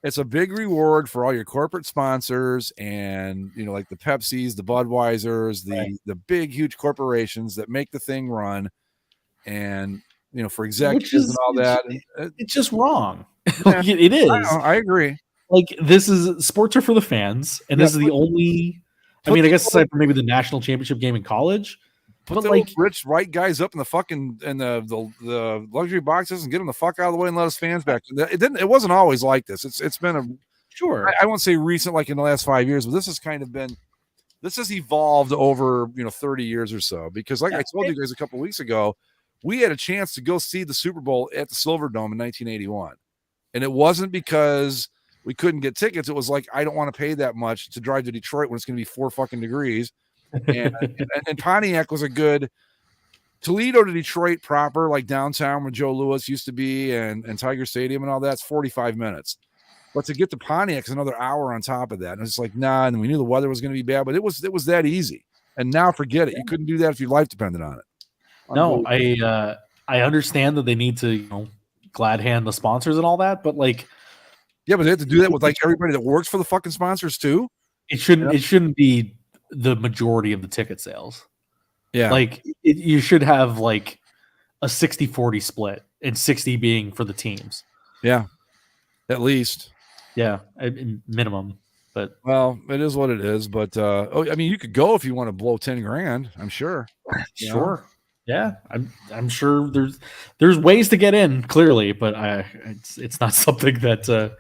It's a big reward for all your corporate sponsors and like the Pepsis, the Budweisers, the big huge corporations that make the thing run, and for executives and all that. It's just wrong. Yeah, it is. I agree. Like sports are for the fans, and this is the only. I mean, I guess aside from maybe the national championship game in college. Put the rich white guys up in the fucking the luxury boxes and get them the fuck out of the way and let us fans back. It wasn't always like this. It's been a sure. I won't say recent like in the last 5 years, but this has evolved over 30 years or so. Because like I told you guys a couple weeks ago, we had a chance to go see the Super Bowl at the Silverdome in 1981, and it wasn't because we couldn't get tickets. It was like I don't want to pay that much to drive to Detroit when it's going to be 4 fucking degrees. and Pontiac was a good Toledo to Detroit proper, like downtown where Joe Louis used to be and Tiger Stadium and all that's 45 minutes. But to get to Pontiac is another hour on top of that. And it's like, nah, and we knew the weather was going to be bad, but it was that easy. And now forget it. You couldn't do that if your life depended on it. No, I understand that they need to, glad hand the sponsors and all that, but like yeah, but they have to do that with like everybody that works for the fucking sponsors too. It shouldn't be the majority of the ticket sales. Yeah. Like you should have like a 60-40 split and 60 being for the teams. Yeah. At least. Yeah. Minimum. But well, it is what it is. But I mean, you could go if you want to blow 10 grand, I'm sure. Sure. Yeah. I'm sure there's ways to get in clearly, but it's not something that that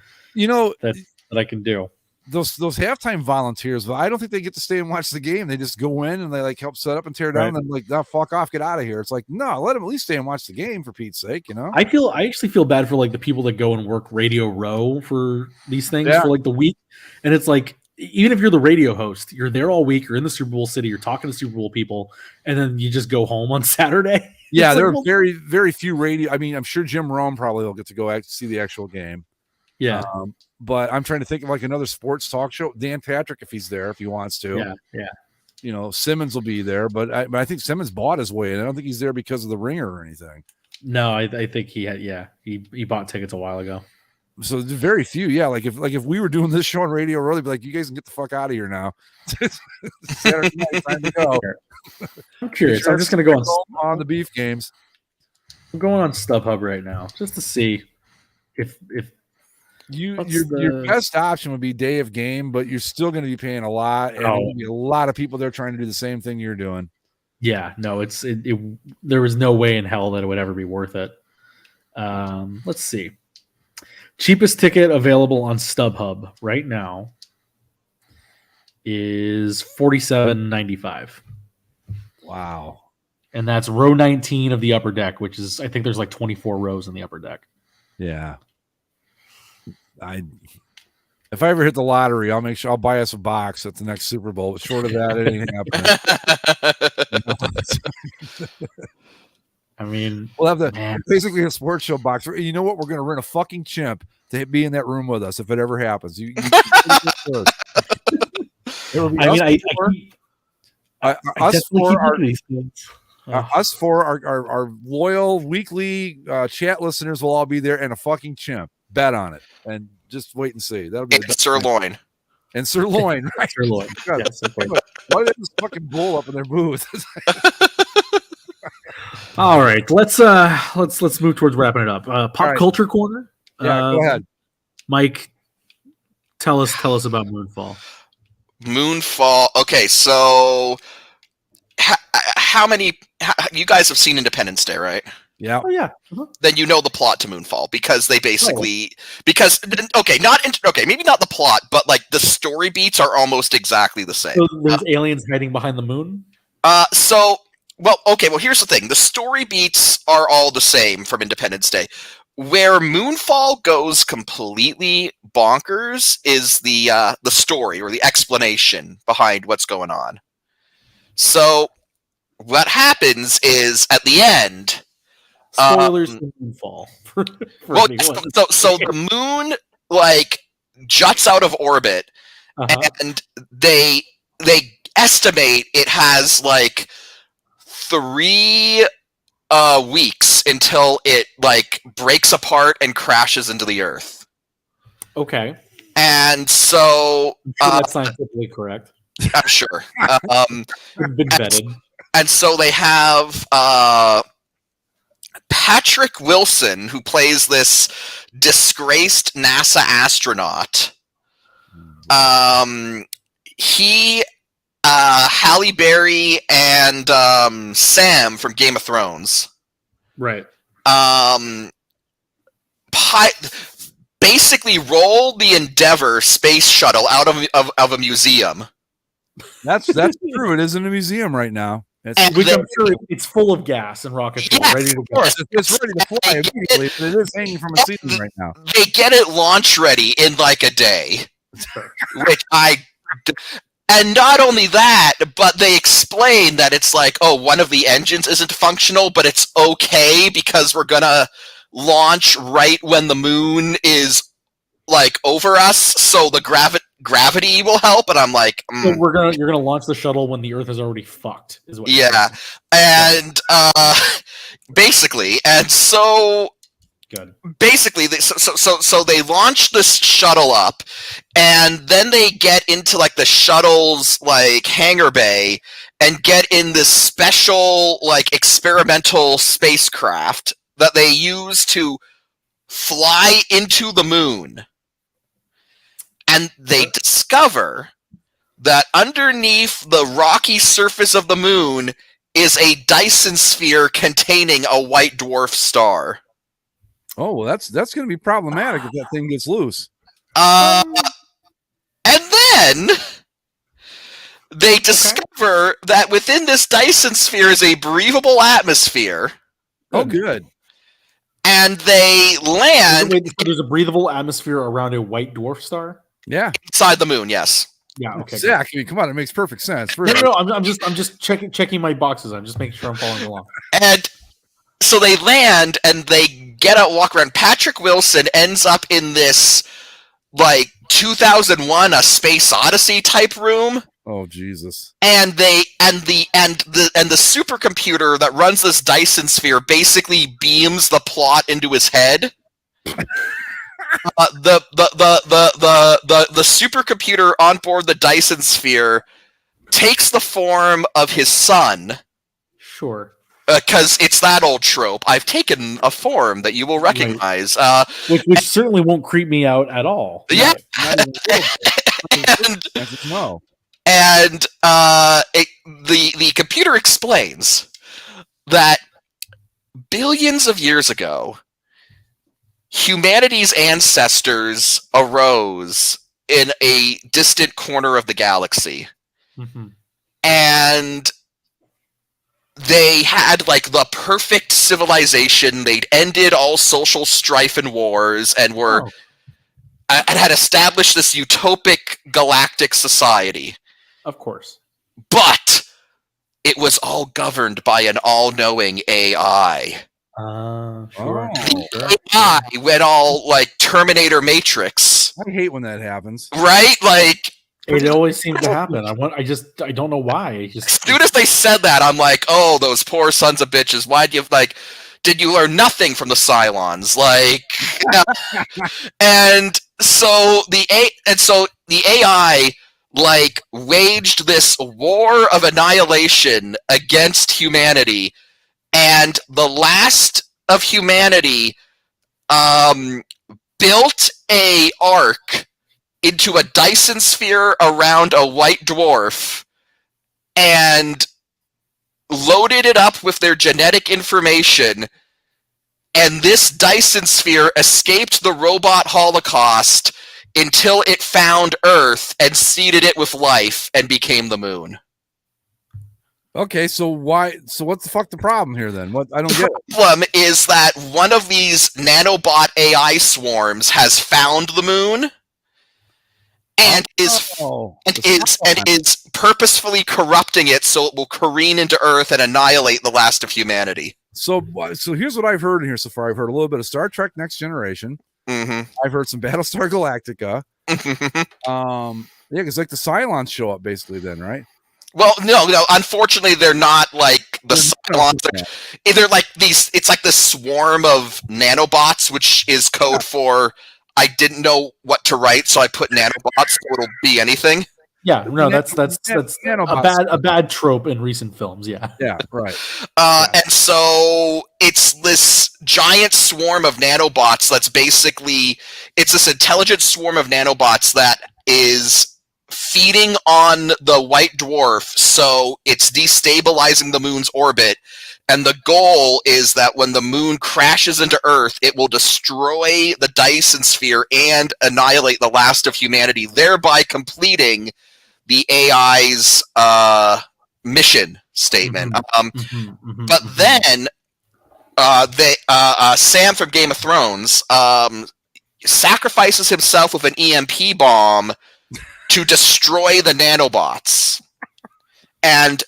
I can do. those halftime volunteers, but I don't think they get to stay and watch the game. They just go in and they like help set up and tear down, and then like, no, fuck off, get out of here. It's like, no, let them at least stay and watch the game for Pete's sake, you know. I actually feel bad for like the people that go and work Radio Row for these things for like the week, and it's like, even if you're the radio host, you're there all week, you're in the Super Bowl city, you're talking to Super Bowl people, and then you just go home on Saturday. Yeah, there are very, very few radio. I mean, I'm sure Jim Rome probably will get to go see the actual game. Yeah. But I'm trying to think of like another sports talk show. Dan Patrick, if he's there, if he wants to. Yeah. You know, Simmons will be there, but I think Simmons bought his way in. I don't think he's there because of the Ringer or anything. No, I think he bought tickets a while ago. So very few, yeah. Like if we were doing this show on Radio Row, they'd be like, "You guys can get the fuck out of here now." Saturday night, time to go. I'm curious. I'm just gonna go on the beef games. I'm going on StubHub right now just to see if your best option would be day of game, but you're still going to be paying a lot, and there'll be a lot of people there trying to do the same thing you're doing. Yeah, no, there was no way in hell that it would ever be worth it. Let's see. Cheapest ticket available on StubHub right now is $47.95. Wow. And that's row 19 of the upper deck, which is, I think there's like 24 rows in the upper deck. Yeah. If I ever hit the lottery, I'll make sure I'll buy us a box at the next Super Bowl. But short of that, it ain't happening. I mean, we'll have basically a sports show box. You know what? We're going to rent a fucking chimp to be in that room with us if it ever happens. Us four, our loyal weekly chat listeners will all be there, and a fucking chimp. Bet on it, and just wait and see. That'll be sirloin. And sirloin, right? Sirloin. Yes, why do they have this fucking bull up in their booth? All right, let's move towards wrapping it up. Pop culture corner. Yeah, go ahead, Mike. Tell us about Moonfall. Moonfall. Okay, so how many? You guys have seen Independence Day, right? Yeah. Oh yeah. Then you know the plot to Moonfall because they basically maybe not the plot, but like the story beats are almost exactly the same. So there's aliens hiding behind the moon. Well, here's the thing: the story beats are all the same from Independence Day. Where Moonfall goes completely bonkers is the story or the explanation behind what's going on. So what happens is at the end. Spoilers for Moonfall. So the moon like juts out of orbit, and they estimate it has like 3 weeks until it like breaks apart and crashes into the Earth. Okay. And so that's scientifically correct. I'm sure. Been vetted. And so they have Patrick Wilson, who plays this disgraced NASA astronaut. He, Halle Berry, and Sam from Game of Thrones. Right. Basically roll the Endeavour space shuttle out of a museum. That's true. It is in a museum right now. Which I'm sure it's full of gas and rocket fuel, ready to go. It's ready to fly immediately. But it is hanging from a ceiling right now. They get it launch ready in like a day, and not only that, but they explain that it's like, one of the engines isn't functional, but it's okay because we're gonna launch right when the moon is like over us, so the gravity will help. And I'm like, so you're gonna launch the shuttle when the Earth is already fucked, is what? Yeah, and basically, and so good. Basically, so they launch this shuttle up, and then they get into like the shuttle's like hangar bay and get in this special like experimental spacecraft that they use to fly into the moon. And they discover that underneath the rocky surface of the moon is a Dyson sphere containing a white dwarf star. Oh, well, that's going to be problematic if that thing gets loose. And then they discover that within this Dyson sphere is a breathable atmosphere. Oh, good. And they land. There's a breathable atmosphere around a white dwarf star. Yeah, inside the moon. Yes. Yeah. Okay. Exactly. Come on, it makes perfect sense. No, I'm just checking my boxes. I'm just making sure I'm following along. And so they land and they get out, walk around. Patrick Wilson ends up in this like 2001: A Space Odyssey type room. Oh Jesus! And the supercomputer that runs this Dyson sphere basically beams the plot into his head. The supercomputer on board the Dyson sphere takes the form of his son. Sure. Because it's that old trope. I've taken a form that you will recognize. Right. Which certainly won't creep me out at all. Yeah. And the computer explains that billions of years ago, humanity's ancestors arose in a distant corner of the galaxy. Mm-hmm. And they had like the perfect civilization. They'd ended all social strife and wars and were and had established this utopic galactic society. Of course. But it was all governed by an all-knowing AI. Sure. AI went all like Terminator Matrix. I hate when that happens. Right? Like it always seems to happen. I don't know why. As soon as they said that, I'm like, oh, those poor sons of bitches. Why'd you did you learn nothing from the Cylons? Like and so the AI like waged this war of annihilation against humanity, and the last of humanity built a ark into a Dyson sphere around a white dwarf and loaded it up with their genetic information, and this Dyson sphere escaped the robot holocaust until it found Earth and seeded it with life and became the moon. Okay, so what's the fuck the problem here then? What I don't get. The problem is that one of these nanobot AI swarms has found the moon and is purposefully corrupting it so it will careen into Earth and annihilate the last of humanity. So here's what I've heard in here so far. I've heard a little bit of Star Trek Next Generation. Mm-hmm. I've heard some Battlestar Galactica. Because like the Cylons show up basically then, right? Well, no. Unfortunately, they're not like the Cylons. They're like these. It's like this swarm of nanobots, which is code for I didn't know what to write, so I put nanobots, so it'll be anything. Yeah, no, that's a bad trope in recent films. Yeah, right. And so it's this giant swarm of nanobots that's basically it's this intelligent swarm of nanobots that is feeding on the white dwarf, so it's destabilizing the moon's orbit. And the goal is that when the moon crashes into Earth, it will destroy the Dyson sphere and annihilate the last of humanity, thereby completing the AI's mission statement. But then Sam from Game of Thrones sacrifices himself with an EMP bomb to destroy the nanobots. And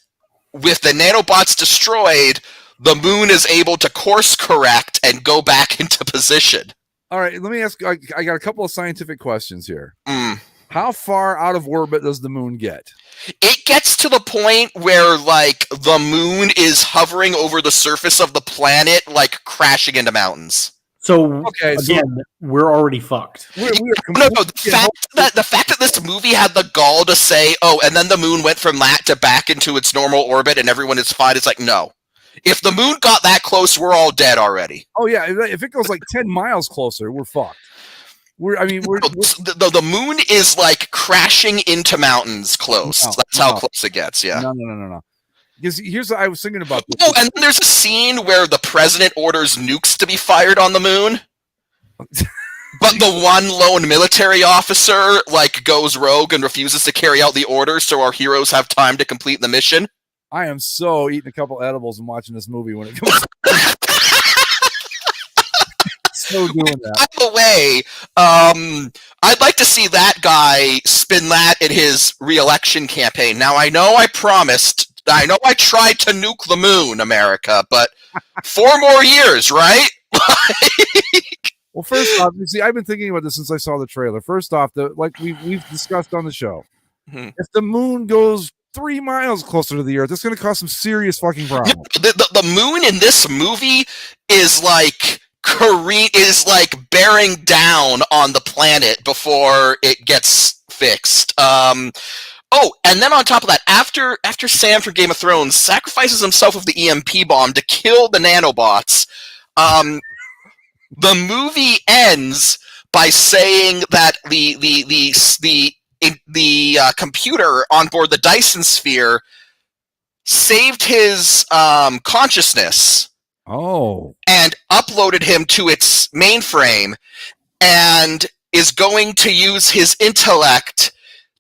with the nanobots destroyed, the moon is able to course correct and go back into position. All right, let me ask. I got a couple of scientific questions here. How far out of orbit does the moon get? It gets to the point where, like, the moon is hovering over the surface of the planet, like crashing into mountains. So we're already fucked. The fact that this movie had the gall to say, "Oh," and then the moon went from that to back into its normal orbit, and everyone is fine. It's like, no. If the moon got that close, we're all dead already. Oh yeah, if it goes like 10 miles closer, we're fucked. The moon is like crashing into mountains close. That's how close it gets. Yeah. No. Because here's what I was thinking about. Oh, and then there's a scene where the president orders nukes to be fired on the moon. But the one lone military officer like goes rogue and refuses to carry out the orders, so our heroes have time to complete the mission. I am so eating a couple edibles and watching this movie when it comes. So doing that. By the way, I'd like to see that guy spin that in his re-election campaign. Now, I know I tried to nuke the moon, America, but 4 more years, right? Well, first off, you see, I've been thinking about this since I saw the trailer. First off, like we've discussed on the show, if the moon goes 3 miles closer to the Earth, it's going to cause some serious fucking problems. The moon in this movie is like bearing down on the planet before it gets fixed. Oh, and then on top of that, after Sam from Game of Thrones sacrifices himself with the EMP bomb to kill the nanobots, the movie ends by saying that the computer on board the Dyson Sphere saved his consciousness. Oh. And uploaded him to its mainframe, and is going to use his intellect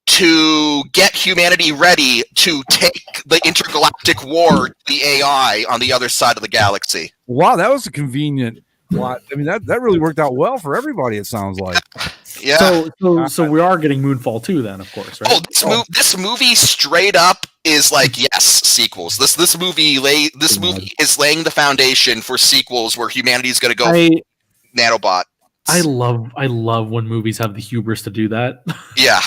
to get humanity ready to take the intergalactic war to the AI on the other side of the galaxy. Wow, that was a convenient plot. I mean, that really worked out well for everybody, it sounds like. Yeah. So we are getting Moonfall 2 then, of course, right? Oh, this movie straight up is like, yes, sequels. This movie is laying the foundation for sequels where humanity is going to go nanobot. I love when movies have the hubris to do that. Yeah.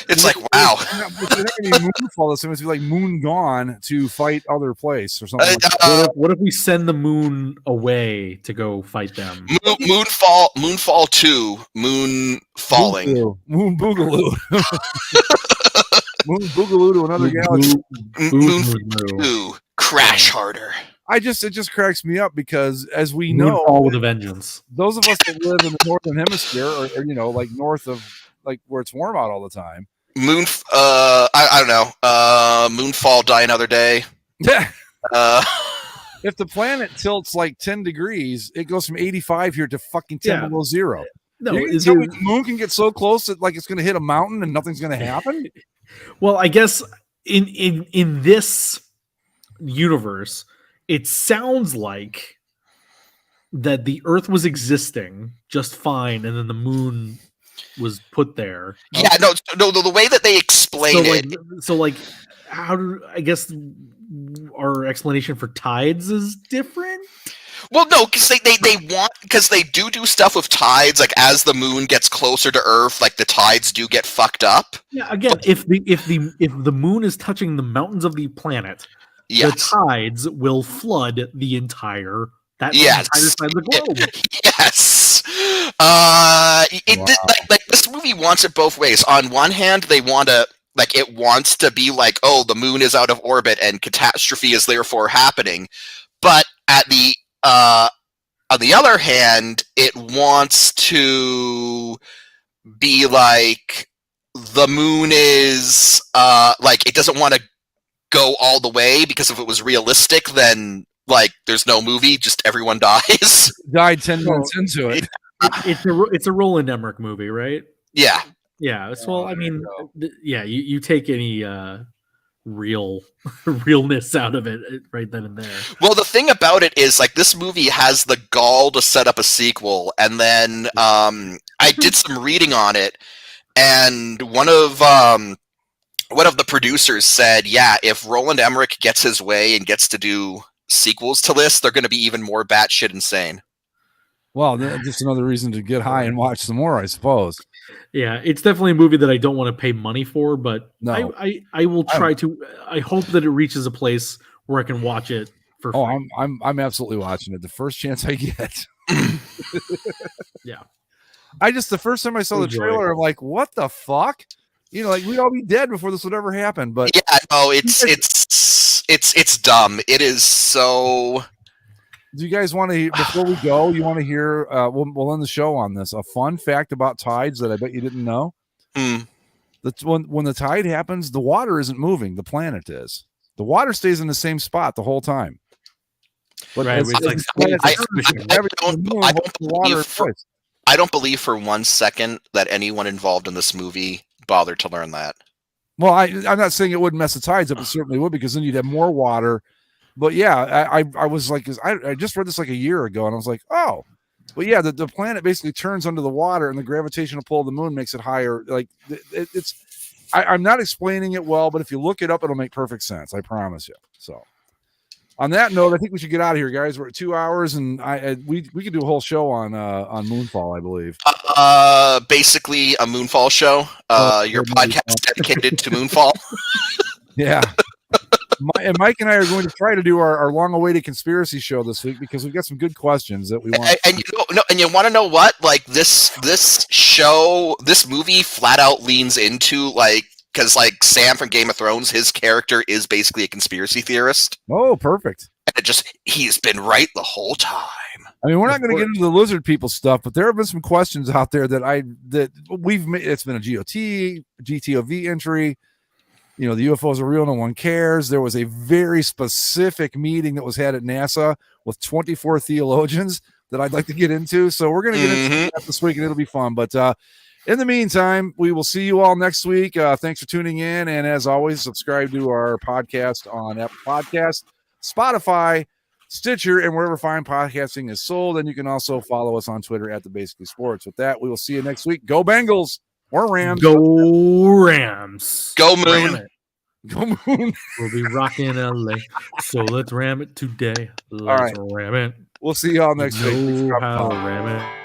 It's like, wow. It's not going to be Moonfall. It's going to be like Moon Gone to fight other place or something like that. What if we send the moon away to go fight them? Moonfall 2, Moon Falling. Moon Boogaloo. Moon Boogaloo to another galaxy. Moon 2, Crash Harder. It just cracks me up because, as we know, Moonfall with a vengeance. Those of us that live in the northern hemisphere, or like north of like where it's warm out all the time. I don't know. Moonfall, Die Another Day. Yeah. If the planet tilts like 10 degrees, it goes from 85 here to fucking 10 below zero. No, the moon can get so close that like it's going to hit a mountain and nothing's going to happen. Well, I guess in this universe, it sounds like that the Earth was existing just fine, and then the moon was put there. Yeah, no. The way that they explain it. So, like, how do I guess our explanation for tides is different? Well, no, because they do stuff with tides. Like as the moon gets closer to Earth, like the tides do get fucked up. Yeah, again, if the moon is touching the mountains of the planet, the tides will flood the entire entire side of the globe. Yes. Like this movie wants it both ways. On one hand, it wants to be like, oh, the moon is out of orbit and catastrophe is therefore happening. But on the other hand, it wants to be like the moon is like it doesn't want to go all the way, because if it was realistic, then like there's no movie, just everyone dies. Died 10 minutes into it. It's a Roland Emmerich movie, right? Yeah. Yeah. Well, I mean, you take any realness out of it right then and there. Well, the thing about it is, like, this movie has the gall to set up a sequel, and then I did some reading on it, and one of the producers said, yeah, if Roland Emmerich gets his way and gets to do sequels to this, they're going to be even more batshit insane. Well, just another reason to get high and watch some more, I suppose. Yeah, it's definitely a movie that I don't want to pay money for, but no. I will try to. I hope that it reaches a place where I can watch it for free. Oh, I'm absolutely watching it the first chance I get. Yeah. The first time I saw the trailer, I'm like, what the fuck? You know, like we'd all be dead before this would ever happen. But yeah, no, it's dumb. It is so. Do you guys want to, before we go, you want to hear, we'll end the show on this, a fun fact about tides that I bet you didn't know? That's when the tide happens, the water isn't moving, the planet is. The water stays in the same spot the whole time. But right, I I don't believe for 1 second that anyone involved in this movie bothered to learn that. Well, I'm not saying it wouldn't mess the tides up. It certainly would, because then you'd have more water. But yeah, I was like, I just read this like a year ago, and I was like, oh, but yeah, the planet basically turns under the water, and the gravitational pull of the moon makes it higher. Like I'm not explaining it well, but if you look it up, it'll make perfect sense. I promise you. So, on that note, I think we should get out of here, guys. We're at 2 hours, and we could do a whole show on Moonfall, I believe. Basically a Moonfall show. Your podcast dedicated to Moonfall. Yeah. Mike and I are going to try to do our long-awaited conspiracy show this week, because we've got some good questions that we want. And you want to know what? Like this movie flat out leans into because Sam from Game of Thrones, his character is basically a conspiracy theorist. Oh, perfect. And he's been right the whole time. I mean, we're not going to get into the lizard people stuff, but there have been some questions out there that we've made. It's been a GTOV entry. The UFOs are real. No one cares. There was a very specific meeting that was had at NASA with 24 theologians that I'd like to get into. So we're going to get into that this week, and it'll be fun. But in the meantime, we will see you all next week. Thanks for tuning in. And as always, subscribe to our podcast on Apple Podcasts, Spotify, Stitcher, and wherever fine podcasting is sold. And you can also follow us on Twitter at @TheBasically Sports. With that, we will see you next week. Go Bengals or Rams. Go Rams. Go Moon. Go Moon. We'll be rocking LA. So let's ram it today. Let's ram it. We'll see y'all next week. How ram it.